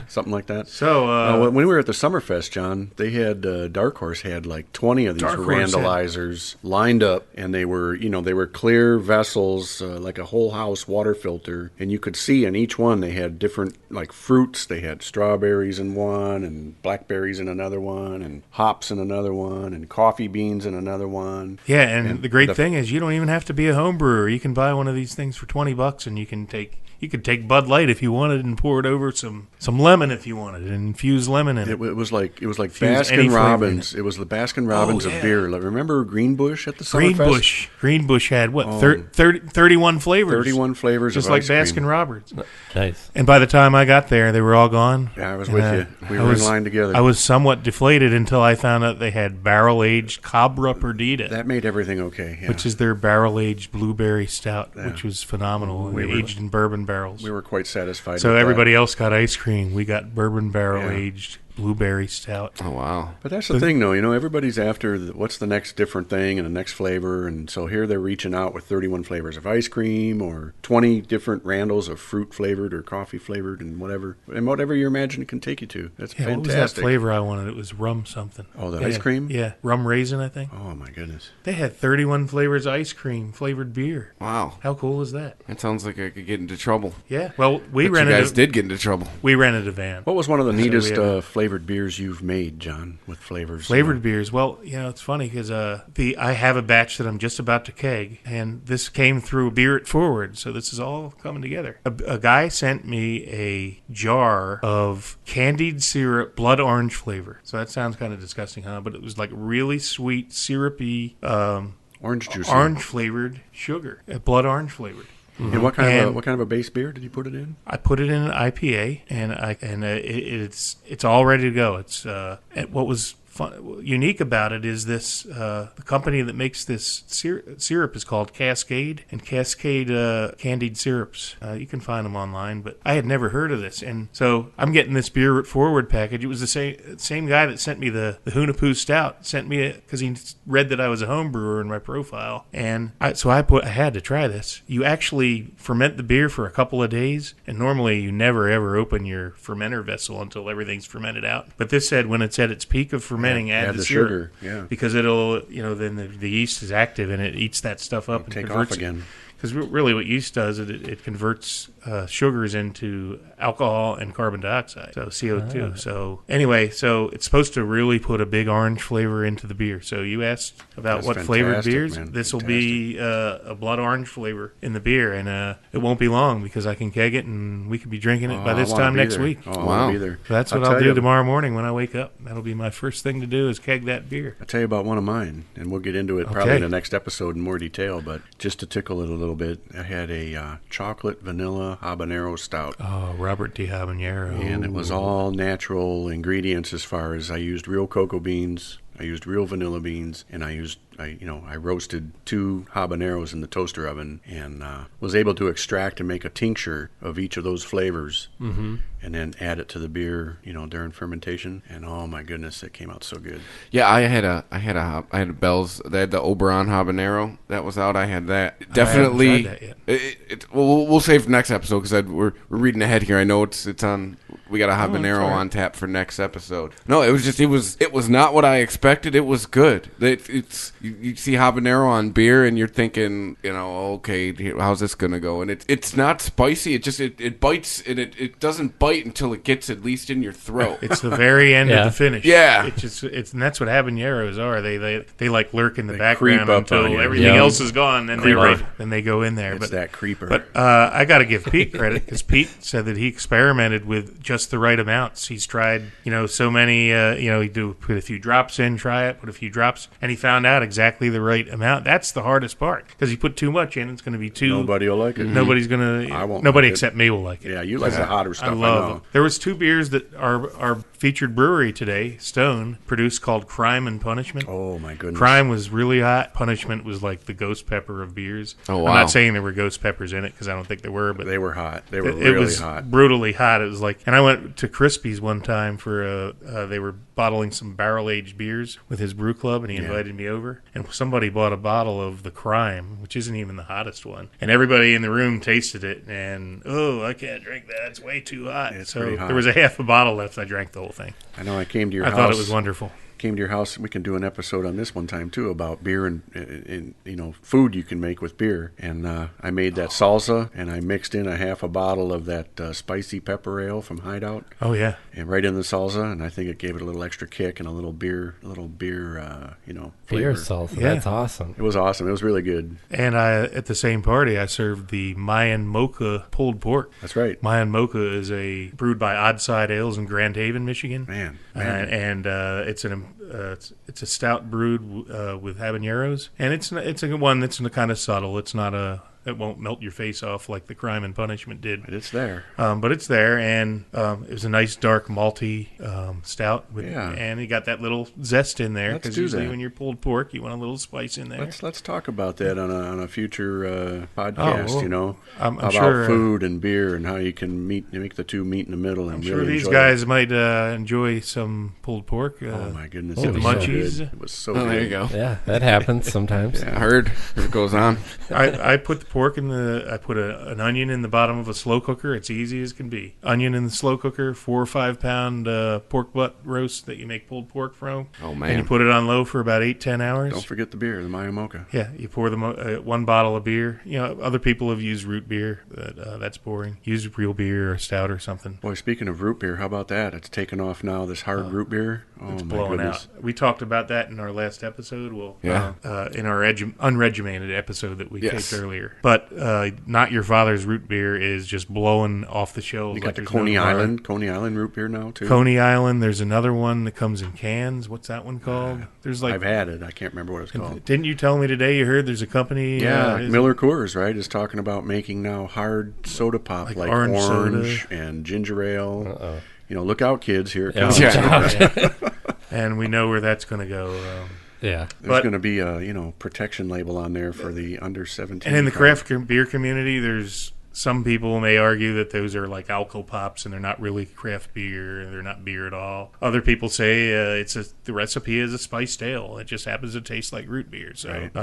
[SPEAKER 6] Something like that.
[SPEAKER 7] So
[SPEAKER 6] when we were at the Summerfest, John, they had Dark Horse had like 20 of these randalizers lined up, and they were clear vessels, like a whole house water filter, and you could see in each one they had different like fruits. They had strawberries in one, and blackberries in another one, and hops in another one, and coffee beans in another one.
[SPEAKER 7] Yeah, and the great thing is you don't even have to be a home brewer. You can buy one of these things for $20, and you could take Bud Light if you wanted and pour it over some lemon if you wanted, and infuse lemon in it.
[SPEAKER 6] It was like Baskin Robbins. It was the Baskin Robbins of beer. Like, remember Greenbush at the Summerfest?
[SPEAKER 7] Greenbush had what 31 flavors.
[SPEAKER 6] 31 flavors,
[SPEAKER 7] just
[SPEAKER 6] of
[SPEAKER 7] like
[SPEAKER 6] ice cream.
[SPEAKER 7] Baskin Robbins.
[SPEAKER 5] Nice.
[SPEAKER 7] And by the time I got there, they were all gone.
[SPEAKER 6] Yeah, I was with you. We were in line together.
[SPEAKER 7] I was somewhat deflated until I found out they had barrel-aged Cabra Perdita.
[SPEAKER 6] That made everything okay, yeah.
[SPEAKER 7] Which is their barrel-aged blueberry stout, which was phenomenal. Aged in bourbon barrels.
[SPEAKER 6] We were quite satisfied
[SPEAKER 7] So
[SPEAKER 6] with
[SPEAKER 7] everybody
[SPEAKER 6] that.
[SPEAKER 7] else got ice cream. We got bourbon barrel-aged blueberry stout.
[SPEAKER 4] Oh, wow.
[SPEAKER 6] But that's the thing, though. Everybody's after what's the next different thing and the next flavor. And so here they're reaching out with 31 flavors of ice cream or 20 different Randalls of fruit-flavored or coffee-flavored and whatever. And whatever your imagination can take you to. That's fantastic.
[SPEAKER 7] What was that flavor I wanted? It was rum something.
[SPEAKER 6] Oh, the ice cream?
[SPEAKER 7] Yeah, rum raisin, I think.
[SPEAKER 6] Oh, my goodness.
[SPEAKER 7] They had 31 flavors of ice cream flavored beer.
[SPEAKER 4] Wow.
[SPEAKER 7] How cool is that?
[SPEAKER 4] That sounds like I could get into trouble.
[SPEAKER 7] Yeah. Well,
[SPEAKER 4] you guys did get into trouble.
[SPEAKER 7] We rented a van.
[SPEAKER 6] What was one of the neatest flavored beers you've made, John, with flavors?
[SPEAKER 7] Flavored beers. Well, it's funny because I have a batch that I'm just about to keg, and this came through Beer It Forward, so this is all coming together. A guy sent me a jar of candied syrup, blood orange flavor. So that sounds kind of disgusting, huh? But it was like really sweet, syrupy,
[SPEAKER 6] orange juice,
[SPEAKER 7] orange flavored sugar, blood orange flavored.
[SPEAKER 6] Mm-hmm. And what kind of a base beer did you put it in?
[SPEAKER 7] I put it in an IPA, and it's all ready to go. It's what was unique about it is this the company that makes this syrup is called Cascade, and Cascade candied syrups. You can find them online, but I had never heard of this, and so I'm getting this Beer It Forward package. It was the same guy that sent me the Hunapoo Stout, sent me it because he read that I was a home brewer in my profile, and I had to try this. You actually ferment the beer for a couple of days, and normally you never ever open your fermenter vessel until everything's fermented out. But this said when it's at its peak of fermenting, add the sugar, because it'll, then the yeast is active and it eats that stuff up and
[SPEAKER 6] take off again.
[SPEAKER 7] Because really what yeast does, it converts sugars into alcohol and carbon dioxide, so CO2. So anyway, it's supposed to really put a big orange flavor into the beer. So you asked about what flavored beers. This will be a blood orange flavor in the beer, and it won't be long because I can keg it and we could be drinking it by this time next week.
[SPEAKER 6] Oh, wow. So
[SPEAKER 7] that's what I'll do tomorrow morning when I wake up. That'll be my first thing to do is keg that beer.
[SPEAKER 6] I'll tell you about one of mine, and we'll get into it probably in the next episode in more detail, but just to tickle it a little bit, I had a chocolate vanilla habanero stout.
[SPEAKER 7] Oh, Robert D. Habanero.
[SPEAKER 6] And it was all natural ingredients as far as I used real cocoa beans, I used real vanilla beans, and I roasted 2 habaneros in the toaster oven and was able to extract and make a tincture of each of those flavors, and then add it to the beer, during fermentation. And oh my goodness, it came out so good.
[SPEAKER 4] Yeah, I had a Bell's. They had the Oberon habanero that was out. I had that. Definitely.
[SPEAKER 7] I haven't tried that yet.
[SPEAKER 4] We'll save for next episode because we're reading ahead here. I know it's on. We got a habanero on tap for next episode. No, it was not what I expected. It was good. You see habanero on beer and you're thinking, okay, how's this gonna go? And it's not spicy. It bites and it doesn't bite until it gets at least in your throat.
[SPEAKER 7] It's the very end of the finish.
[SPEAKER 4] Yeah,
[SPEAKER 7] and that's what habaneros are. They like lurk in the background until everything else is gone, and then they go in there.
[SPEAKER 6] It's that creeper.
[SPEAKER 7] But I got to give Pete credit because Pete said that he experimented with just the right amounts. He's tried, so many. He'd put a few drops in, try it, put a few drops, and he found out exactly the right amount. That's the hardest part because you put too much in, it's going to be too.
[SPEAKER 6] Nobody will like it.
[SPEAKER 7] Nobody's going to.
[SPEAKER 6] I won't.
[SPEAKER 7] Nobody except me will like it.
[SPEAKER 6] Yeah, you like the hotter stuff.
[SPEAKER 7] I love them. There was 2 beers that are featured brewery today, Stone, produced called Crime and Punishment.
[SPEAKER 6] Oh, my goodness.
[SPEAKER 7] Crime was really hot. Punishment was like the ghost pepper of beers.
[SPEAKER 4] Oh, wow.
[SPEAKER 7] I'm not saying there were ghost peppers in it because I don't think there were, but
[SPEAKER 6] They were hot. They were
[SPEAKER 7] it
[SPEAKER 6] really
[SPEAKER 7] was
[SPEAKER 6] hot.
[SPEAKER 7] brutally hot. It was like, and I went to Crispy's one time for they were bottling some barrel-aged beers with his brew club, and he invited me over. And somebody bought a bottle of the Crime, which isn't even the hottest one. And everybody in the room tasted it, and, I can't drink that. It's way too hot.
[SPEAKER 6] It's
[SPEAKER 7] so
[SPEAKER 6] pretty hot.
[SPEAKER 7] there was a half a bottle left. I drank the whole thing.
[SPEAKER 6] I know I came to your
[SPEAKER 7] I
[SPEAKER 6] house.
[SPEAKER 7] thought it was wonderful.
[SPEAKER 6] Came to your house. We can do an episode on this one time too about beer and food you can make with beer. And I made that salsa, and I mixed in a half a bottle of that spicy pepper ale from Hideout.
[SPEAKER 7] Oh yeah,
[SPEAKER 6] And right in the salsa, and I think it gave it a little extra kick and a little beer,
[SPEAKER 5] Beer
[SPEAKER 6] flavor.
[SPEAKER 5] salsa.
[SPEAKER 7] Yeah.
[SPEAKER 5] That's awesome.
[SPEAKER 6] It was awesome. It was really good.
[SPEAKER 7] and at the same party, I served the Mayan Mocha pulled pork.
[SPEAKER 6] That's right.
[SPEAKER 7] Mayan Mocha is brewed by Oddside Ales in Grand Haven, Michigan.
[SPEAKER 6] Man.
[SPEAKER 7] And it's a stout brewed with habaneros, and it's a one that's kind of subtle. It's not it won't melt your face off like the Crime and Punishment did.
[SPEAKER 6] But it's there.
[SPEAKER 7] But it's there, and it was a nice dark malty stout,
[SPEAKER 6] Yeah.
[SPEAKER 7] and you got that little zest in there
[SPEAKER 6] Let's
[SPEAKER 7] because
[SPEAKER 6] do
[SPEAKER 7] usually
[SPEAKER 6] that.
[SPEAKER 7] when you're pulled pork, you want a little spice in there.
[SPEAKER 6] Let's talk about that on a future podcast.
[SPEAKER 7] well, I'm
[SPEAKER 6] about
[SPEAKER 7] sure,
[SPEAKER 6] food and beer and how you can make the two meet in the middle. And
[SPEAKER 7] I'm
[SPEAKER 6] really
[SPEAKER 7] sure these
[SPEAKER 6] enjoy
[SPEAKER 7] guys might enjoy some pulled pork.
[SPEAKER 6] It. Oh my goodness!
[SPEAKER 5] Oh,
[SPEAKER 6] It was
[SPEAKER 5] the
[SPEAKER 6] so
[SPEAKER 7] munchies.
[SPEAKER 6] good. It was so
[SPEAKER 4] Oh,
[SPEAKER 6] good.
[SPEAKER 4] there you go.
[SPEAKER 5] Yeah, that happens sometimes.
[SPEAKER 4] I heard it goes on.
[SPEAKER 7] I put the pork I put an onion in the bottom of a slow cooker. It's easy as can be. Onion in the slow cooker, 4 or 5 pound pork butt roast that you make pulled pork from.
[SPEAKER 4] Oh,
[SPEAKER 7] And
[SPEAKER 4] man.
[SPEAKER 7] you put it on low for about 8-10 hours.
[SPEAKER 6] Don't forget the beer, the Maya Mocha.
[SPEAKER 7] Yeah, you pour the 1 bottle of beer. Other people have used root beer. That's boring. Use real beer or stout or something.
[SPEAKER 6] Boy, speaking of root beer, how about that? It's taken off now. This hard root beer. Oh
[SPEAKER 7] It's
[SPEAKER 6] my
[SPEAKER 7] blowing
[SPEAKER 6] goodness!
[SPEAKER 7] out. We talked about that in our last episode.
[SPEAKER 4] Yeah.
[SPEAKER 7] In our unregimented episode that we
[SPEAKER 4] Yes.
[SPEAKER 7] taped earlier. But Not Your Father's root beer is just blowing off the shelves.
[SPEAKER 6] You got
[SPEAKER 7] like
[SPEAKER 6] the
[SPEAKER 7] there's no
[SPEAKER 6] Coney Island root beer now too.
[SPEAKER 7] Coney Island. There's another one that comes in cans. What's that one called? There's like.
[SPEAKER 6] I've had it. I can't remember what it's called.
[SPEAKER 7] Didn't you tell me today you heard there's a company?
[SPEAKER 6] Yeah,
[SPEAKER 7] is-
[SPEAKER 6] Miller Coors, right, is talking about making now hard soda pop
[SPEAKER 7] Like
[SPEAKER 6] like
[SPEAKER 7] orange
[SPEAKER 6] orange
[SPEAKER 7] soda.
[SPEAKER 6] and ginger ale.
[SPEAKER 5] Uh-oh.
[SPEAKER 6] Look out, kids! Here it
[SPEAKER 5] Yeah.
[SPEAKER 6] comes.
[SPEAKER 4] Yeah.
[SPEAKER 7] and we know where that's going to go.
[SPEAKER 5] Yeah.
[SPEAKER 6] There's
[SPEAKER 7] But-
[SPEAKER 6] going to be a protection label on there for the under 17.
[SPEAKER 7] And in the
[SPEAKER 6] crowd.
[SPEAKER 7] craft beer community, there's some people may argue that those are like alcohol pops and they're not really craft beer. They're not beer at all. Other people say the recipe is a spiced ale. It just happens to taste like root beer. So
[SPEAKER 6] Right.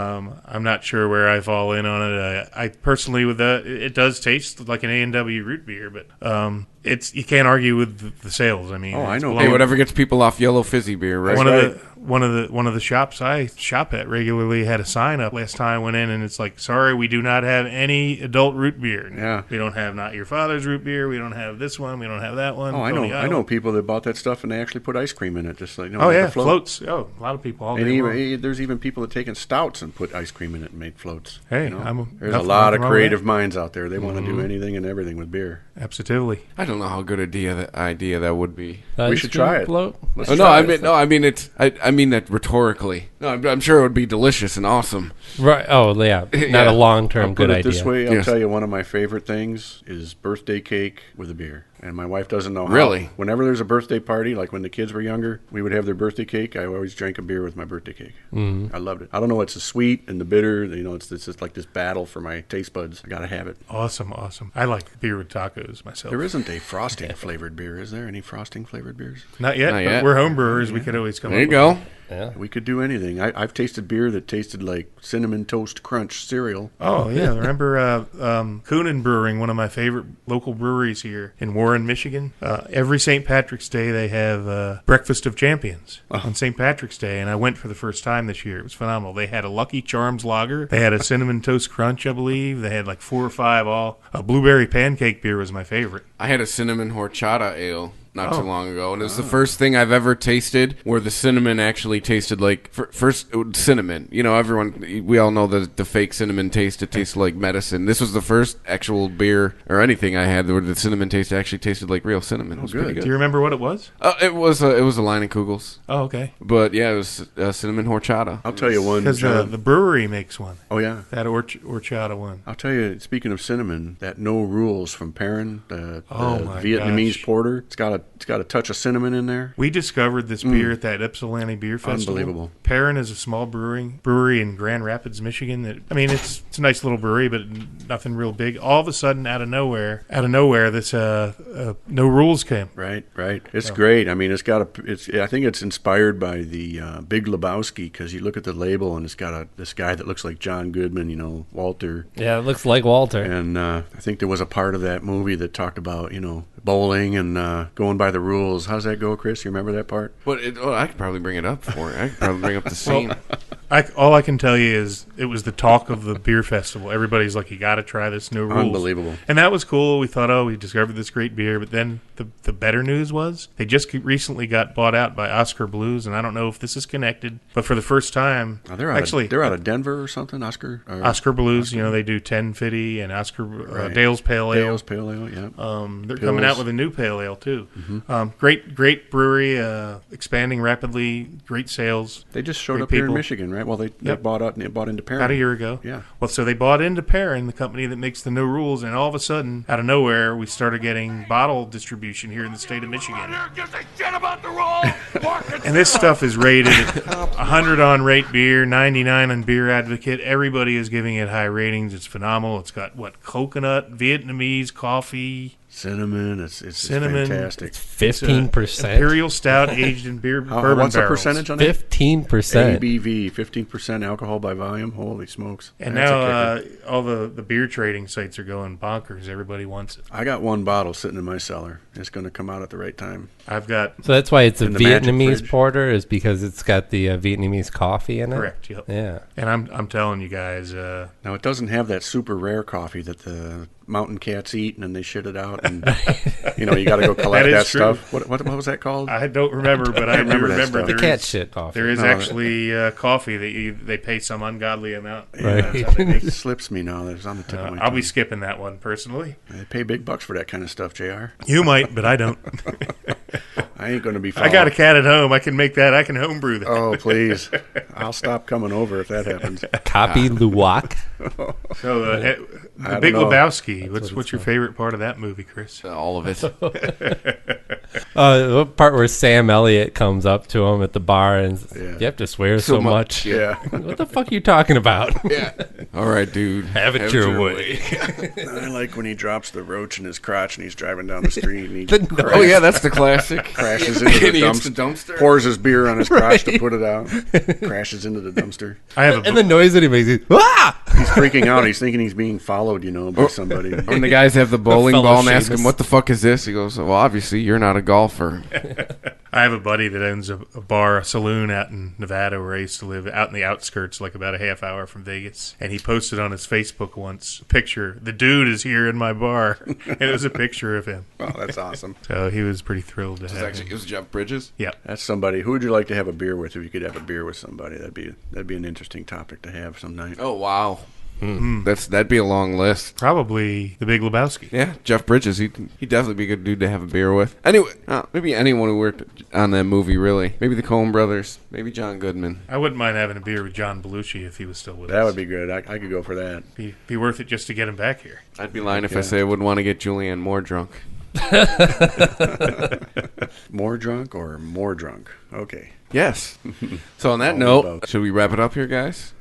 [SPEAKER 7] I'm not sure where I fall in on it. I personally, with that, it does taste like an A&W root beer, but you can't argue with the sales. I mean,
[SPEAKER 6] Oh, I
[SPEAKER 7] it's
[SPEAKER 6] know.
[SPEAKER 7] blowing-
[SPEAKER 4] Hey, whatever gets people off yellow fizzy beer, right?
[SPEAKER 7] one of the shops I shop at regularly had a sign up last time I went in, and it's like, sorry, we do not have any adult root beer.
[SPEAKER 6] Yeah.
[SPEAKER 7] We don't have Not Your Father's root beer. We don't have this one. We don't have that one.
[SPEAKER 6] Oh, I
[SPEAKER 7] Coney
[SPEAKER 6] know. I
[SPEAKER 7] Island.
[SPEAKER 6] know people that bought that stuff and they actually put ice cream in it, just like
[SPEAKER 7] Oh
[SPEAKER 6] like
[SPEAKER 7] yeah,
[SPEAKER 6] a float.
[SPEAKER 7] floats. Oh, a lot of people all
[SPEAKER 6] And
[SPEAKER 7] day long.
[SPEAKER 6] even, there's even people that taken stouts and put ice cream in it and made floats.
[SPEAKER 7] Hey,
[SPEAKER 6] there's
[SPEAKER 7] nothing
[SPEAKER 6] a lot of
[SPEAKER 7] wrong with
[SPEAKER 6] creative
[SPEAKER 7] that.
[SPEAKER 6] minds out there. They want to do anything and everything with beer.
[SPEAKER 7] Absolutely.
[SPEAKER 4] I don't know how good idea that would be.
[SPEAKER 5] Ice
[SPEAKER 6] should
[SPEAKER 5] cream
[SPEAKER 6] try it.
[SPEAKER 5] Float?
[SPEAKER 6] Let's
[SPEAKER 4] Oh, no,
[SPEAKER 6] try
[SPEAKER 4] I
[SPEAKER 6] it.
[SPEAKER 4] mean, I mean that rhetorically. No, I'm sure it would be delicious and awesome.
[SPEAKER 5] Right. Oh, yeah. Not
[SPEAKER 4] Yeah.
[SPEAKER 5] a long-term
[SPEAKER 6] I'll
[SPEAKER 5] good
[SPEAKER 6] put it
[SPEAKER 5] idea.
[SPEAKER 6] this way. I'll
[SPEAKER 4] Yes.
[SPEAKER 6] tell you, one of my favorite things is birthday cake with a beer. And my wife doesn't know how.
[SPEAKER 4] Really?
[SPEAKER 6] Whenever there's a birthday party, like when the kids were younger, we would have their birthday cake. I always drank a beer with my birthday cake.
[SPEAKER 5] Mm-hmm.
[SPEAKER 6] I loved it. I don't know, it's the sweet and the bitter. It's just like this battle for my taste buds. I got to have it.
[SPEAKER 7] Awesome. I like beer with tacos myself.
[SPEAKER 6] There isn't a frosting flavored beer, is there? Any frosting flavored beers?
[SPEAKER 7] Not yet.
[SPEAKER 4] Not
[SPEAKER 7] But
[SPEAKER 4] yet.
[SPEAKER 7] we're home brewers. We could always come.
[SPEAKER 4] There you
[SPEAKER 7] up
[SPEAKER 4] go.
[SPEAKER 7] with
[SPEAKER 5] Yeah.
[SPEAKER 6] We could do anything. I've tasted beer that tasted like Cinnamon Toast Crunch cereal.
[SPEAKER 7] Oh yeah, remember Coonan Brewing, one of my favorite local breweries here in Warren, Michigan. Every St. Patrick's Day they have Breakfast of Champions on St. Patrick's Day, and I went for the first time this year. It was phenomenal. They had a Lucky Charms lager, they had a Cinnamon Toast Crunch, I believe. They had like 4 or 5 all. A blueberry pancake beer was my favorite.
[SPEAKER 4] I had a cinnamon horchata ale not too long ago, and it was the first thing I've ever tasted where the cinnamon actually tasted like first cinnamon. We all know the fake cinnamon taste. It tastes like medicine. This was the first actual beer or anything I had where the cinnamon taste actually tasted like real cinnamon. It was pretty
[SPEAKER 6] good.
[SPEAKER 4] good.
[SPEAKER 7] Do you remember what it was?
[SPEAKER 4] It was a line of Kugels,
[SPEAKER 7] Oh, okay.
[SPEAKER 4] but yeah, it was cinnamon horchata.
[SPEAKER 6] I'll tell you one.
[SPEAKER 7] Because
[SPEAKER 6] John.
[SPEAKER 7] the brewery makes one.
[SPEAKER 6] Oh, yeah.
[SPEAKER 7] That horchata one.
[SPEAKER 6] I'll tell you, speaking of cinnamon, that No Rules from Perrin, the
[SPEAKER 7] Oh, my
[SPEAKER 6] Vietnamese
[SPEAKER 7] gosh.
[SPEAKER 6] porter, it's got a a touch of cinnamon in there.
[SPEAKER 7] We discovered this beer at that Ypsilanti Beer Festival.
[SPEAKER 6] Unbelievable.
[SPEAKER 7] Perrin is a small brewery in Grand Rapids, Michigan. It's a nice little brewery, but nothing real big. All of a sudden, out of nowhere, this No Rules came.
[SPEAKER 6] Right. It's great. I mean, I think it's inspired by the Big Lebowski, because you look at the label and it's got this guy that looks like John Goodman, Walter.
[SPEAKER 5] Yeah, it looks like Walter.
[SPEAKER 6] And I think there was a part of that movie that talked about, bowling and going by the rules. How's that go, Chris? You remember that part?
[SPEAKER 4] I could probably bring it up for you. I could probably bring up the scene.
[SPEAKER 7] All I can tell you is it was the talk of the beer festival. Everybody's like, you got to try this No Rules.
[SPEAKER 6] Unbelievable.
[SPEAKER 7] And that was cool. We thought, we discovered this great beer. But then the better news was they just recently got bought out by Oscar Blues. And I don't know if this is connected, but for the first time,
[SPEAKER 6] they're out of Denver or something. Oscar Blues.
[SPEAKER 7] They do 1050 and Oscar Dale's Pale Ale.
[SPEAKER 6] Dale's Pale Ale, yeah.
[SPEAKER 7] They're coming out with a new pale ale too. Mm-hmm. Great brewery, expanding rapidly. Great sales.
[SPEAKER 6] They just showed up here in Michigan, right? Well, they bought into Perrin
[SPEAKER 7] about a year ago.
[SPEAKER 6] Yeah.
[SPEAKER 7] Well, so they bought into Perrin, the company that makes the No Rules, and all of a sudden, out of nowhere, we started getting bottle distribution here in the state of Michigan. And this stuff is rated 100 on Rate Beer, 99 on Beer Advocate. Everybody is giving it high ratings. It's phenomenal. It's got coconut, Vietnamese, coffee.
[SPEAKER 6] Cinnamon. It's fantastic.
[SPEAKER 5] 15%.
[SPEAKER 7] Imperial Stout aged in bourbon barrels.
[SPEAKER 6] What's the percentage on that?
[SPEAKER 5] 15%.
[SPEAKER 6] ABV, 15% alcohol by volume. Holy smokes.
[SPEAKER 7] And now all the beer trading sites are going bonkers. Everybody wants it.
[SPEAKER 6] I got one bottle sitting in my cellar. It's going to come out at the right time.
[SPEAKER 7] So
[SPEAKER 5] that's why it's a Vietnamese porter, is because it's got the Vietnamese coffee in it?
[SPEAKER 7] Correct, yep.
[SPEAKER 5] Yeah.
[SPEAKER 7] And I'm telling you guys.
[SPEAKER 6] Now, it doesn't have that super rare coffee that the mountain cats eat and then they shit it out. And, you got to go collect that stuff. What was that called?
[SPEAKER 7] I don't remember, but I do remember
[SPEAKER 5] the cat shit coffee.
[SPEAKER 7] There is actually coffee that they pay some ungodly amount.
[SPEAKER 6] Right. It slips me now. It's on the tip of my tongue.
[SPEAKER 7] I'll be skipping that one personally.
[SPEAKER 6] They pay big bucks for that kind of stuff, JR.
[SPEAKER 7] You might, but I don't.
[SPEAKER 6] I ain't going to be
[SPEAKER 7] I got a cat at home. I can make that. I can homebrew that.
[SPEAKER 6] Oh, please. I'll stop coming over if that happens.
[SPEAKER 5] Copy Luwak.
[SPEAKER 7] So the Big Lebowski. What's your favorite part of that movie, Chris?
[SPEAKER 4] All of it.
[SPEAKER 5] The part where Sam Elliott comes up to him at the bar and you have to swear so much.
[SPEAKER 6] Yeah.
[SPEAKER 5] What the fuck are you talking about?
[SPEAKER 4] Yeah. All right, dude.
[SPEAKER 5] Have it your way.
[SPEAKER 6] I like when he drops the roach in his crotch and he's driving down the street and he
[SPEAKER 4] oh yeah, that's the classic.
[SPEAKER 6] Crashes into the
[SPEAKER 4] dumpster.
[SPEAKER 6] Pours his beer on his crotch to put it out. Crashes into the dumpster.
[SPEAKER 5] And the noise that he makes is, ah!
[SPEAKER 6] He's freaking out. He's thinking he's being followed, by somebody.
[SPEAKER 4] When the guys have the bowling ball and ask him, what the fuck is this? He goes, well, obviously, you're not a golfer.
[SPEAKER 7] I have a buddy that owns a bar, a saloon out in Nevada where I used to live, out in the outskirts, like about a half hour from Vegas. And he posted on his Facebook once a picture. The dude is here in my bar. And it was a picture of him.
[SPEAKER 6] Oh, that's awesome.
[SPEAKER 7] So he was pretty thrilled to have him.
[SPEAKER 4] It was Jeff Bridges?
[SPEAKER 7] Yeah.
[SPEAKER 6] That's somebody. Who would you like to have a beer with if you could have a beer with somebody? That'd be an interesting topic to have some night.
[SPEAKER 4] Oh, wow. That'd be a long list.
[SPEAKER 7] Probably the Big Lebowski.
[SPEAKER 4] Yeah, Jeff Bridges. He'd definitely be a good dude to have a beer with. Anyway, maybe anyone who worked on that movie, really. Maybe the Coen brothers. Maybe John Goodman.
[SPEAKER 7] I wouldn't mind having a beer with John Belushi if he was still with us.
[SPEAKER 6] That would be good. I could go for that.
[SPEAKER 7] Be worth it just to get him back here.
[SPEAKER 4] I'd be lying if I say I wouldn't want to get Julianne more drunk.
[SPEAKER 6] More drunk or more drunk? Okay.
[SPEAKER 4] Yes. So on that note, should we wrap it up here, guys?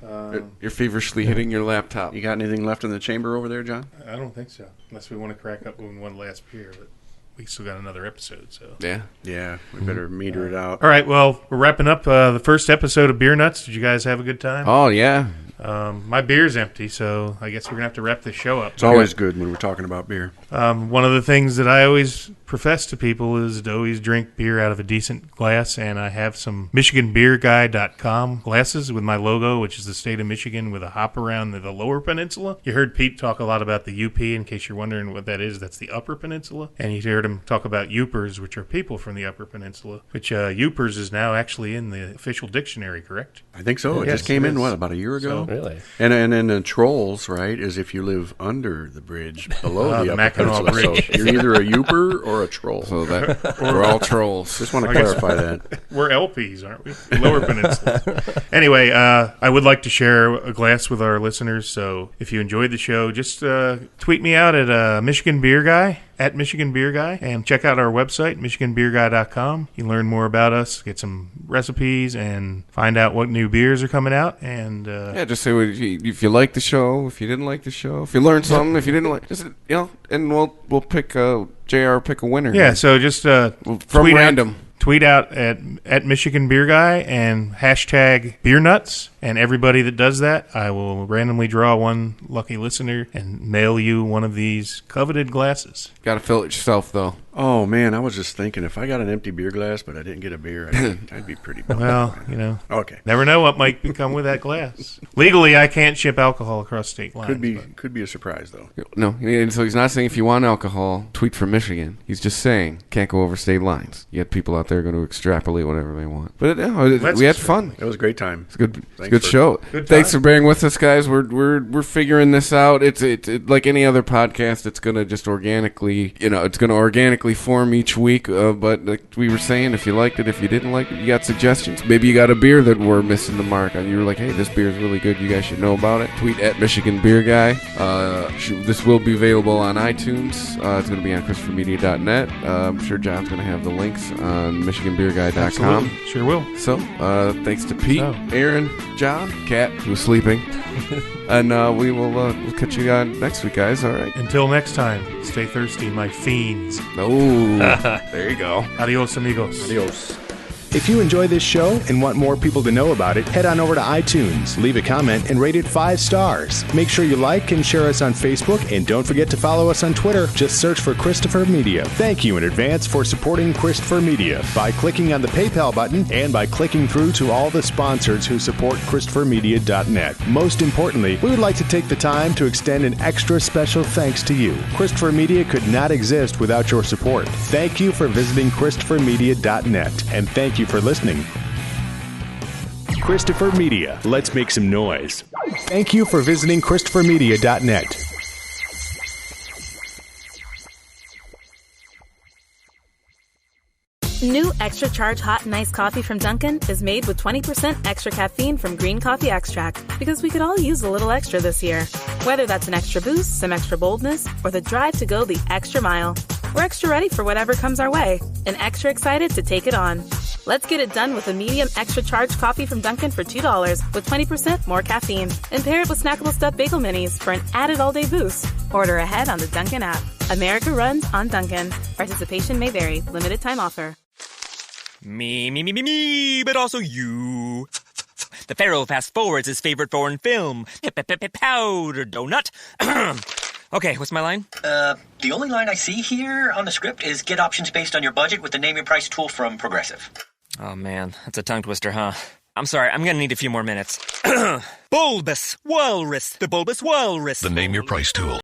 [SPEAKER 4] You're feverishly hitting your laptop.
[SPEAKER 6] You got anything left in the chamber over there, John?
[SPEAKER 7] I don't think so. Unless we want to crack up with one last beer, but we still got another episode. So
[SPEAKER 6] yeah, we better meter it out.
[SPEAKER 7] All right, well, we're wrapping up the first episode of Beer Nuts. Did you guys have a good time?
[SPEAKER 4] Oh, yeah.
[SPEAKER 7] My beer's empty, so I guess we're going to have to wrap this show up.
[SPEAKER 6] It's always good when we're talking about beer.
[SPEAKER 7] One of the things that I always profess to people is to always drink beer out of a decent glass, and I have some MichiganBeerGuy.com glasses with my logo, which is the state of Michigan with a hop around the Lower Peninsula. You heard Pete talk a lot about the UP, in case you're wondering what that is. That's the Upper Peninsula. And you heard him talk about Yoopers, which are people from the Upper Peninsula, which Yoopers is now actually in the official dictionary, correct?
[SPEAKER 6] I think so. It just came in, about a year ago?
[SPEAKER 5] So, really?
[SPEAKER 6] And then trolls, right, is if you live under the bridge, below the Upper
[SPEAKER 7] Mackinac
[SPEAKER 6] Peninsula.
[SPEAKER 7] Bridge.
[SPEAKER 6] So you're either a Yooper or a troll.
[SPEAKER 4] So that we're all trolls.
[SPEAKER 6] Just want to clarify that.
[SPEAKER 7] We're LPs, aren't we? Lower Peninsula. Anyway, I would like to share a glass with our listeners, so if you enjoyed the show, just tweet me out at Michigan Beer Guy. at Michigan Beer Guy, and check out our website, michiganbeerguy.com. You can learn more about us, get some recipes, and find out what new beers are coming out. And
[SPEAKER 4] just say if you like the show, if you didn't like the show, if you learned something, if you didn't like, just and we'll pick JR pick a winner.
[SPEAKER 7] Yeah, so just
[SPEAKER 4] from random.
[SPEAKER 7] Tweet out at Michigan Beer Guy and hashtag Beer Nuts. And everybody that does that, I will randomly draw one lucky listener and mail you one of these coveted glasses.
[SPEAKER 4] Got to fill it yourself, though.
[SPEAKER 6] Oh, man, I was just thinking, if I got an empty beer glass but I didn't get a beer, I'd be pretty bummed.
[SPEAKER 7] Well,
[SPEAKER 6] Okay.
[SPEAKER 7] Never know what might come with that glass. Legally, I can't ship alcohol across state lines.
[SPEAKER 6] Could be a surprise, though.
[SPEAKER 4] No, and so he's not saying if you want alcohol, tweet from Michigan. He's just saying can't go over state lines. Yet people out there are going to extrapolate whatever they want. But we had fun.
[SPEAKER 6] It was a great time.
[SPEAKER 4] It's a good show. Thanks for bearing with us, guys. We're figuring this out. It's like any other podcast. It's gonna just organically, form each week. But like we were saying, if you liked it, if you didn't like it, you got suggestions. Maybe you got a beer that we're missing the mark on. You were like, hey, this beer is really good. You guys should know about it. Tweet at Michigan Beer Guy. This will be available on iTunes. It's gonna be on ChristopherMedia.net. I'm sure John's gonna have the links on MichiganBeerGuy.com.
[SPEAKER 7] Absolutely. Sure will.
[SPEAKER 4] So thanks to Pete, Aaron, John, Kat, who's sleeping. And we'll catch you next week, guys. All right.
[SPEAKER 7] Until next time, stay thirsty, my fiends.
[SPEAKER 4] Oh, there you go.
[SPEAKER 7] Adios, amigos.
[SPEAKER 6] Adios.
[SPEAKER 3] If you enjoy this show and want more people to know about it, head on over to iTunes, leave a comment, and rate it 5 stars. Make sure you like and share us on Facebook, and don't forget to follow us on Twitter. Just search for Christopher Media. Thank you in advance for supporting Christopher Media by clicking on the PayPal button and by clicking through to all the sponsors who support ChristopherMedia.net. Most importantly, we would like to take the time to extend an extra special thanks to you. Christopher Media could not exist without your support. Thank you for visiting ChristopherMedia.net, and thank you for listening. Christopher Media. Let's make some noise. Thank you for visiting ChristopherMedia.net.
[SPEAKER 8] New Extra Charge Hot and Iced Coffee from Dunkin' is made with 20% extra caffeine from green coffee extract, because we could all use a little extra this year. Whether that's an extra boost, some extra boldness, or the drive to go the extra mile, we're extra ready for whatever comes our way and extra excited to take it on. Let's get it done with a medium extra charged coffee from Dunkin' for $2 with 20% more caffeine. And pair it with snackable stuffed bagel minis for an added all-day boost. Order ahead on the Dunkin' app. America runs on Dunkin'. Participation may vary. Limited time offer.
[SPEAKER 9] Me, but also you. The Pharaoh fast forwards his favorite foreign film, Powder Donut. Okay, what's my line?
[SPEAKER 10] The only line I see here on the script is get options based on your budget with the Name Your Price tool from Progressive.
[SPEAKER 9] Oh man, that's a tongue twister, huh? I'm sorry, I'm gonna need a few more minutes. Bulbous Walrus, the Bulbous Walrus.
[SPEAKER 11] The Name Your Price tool.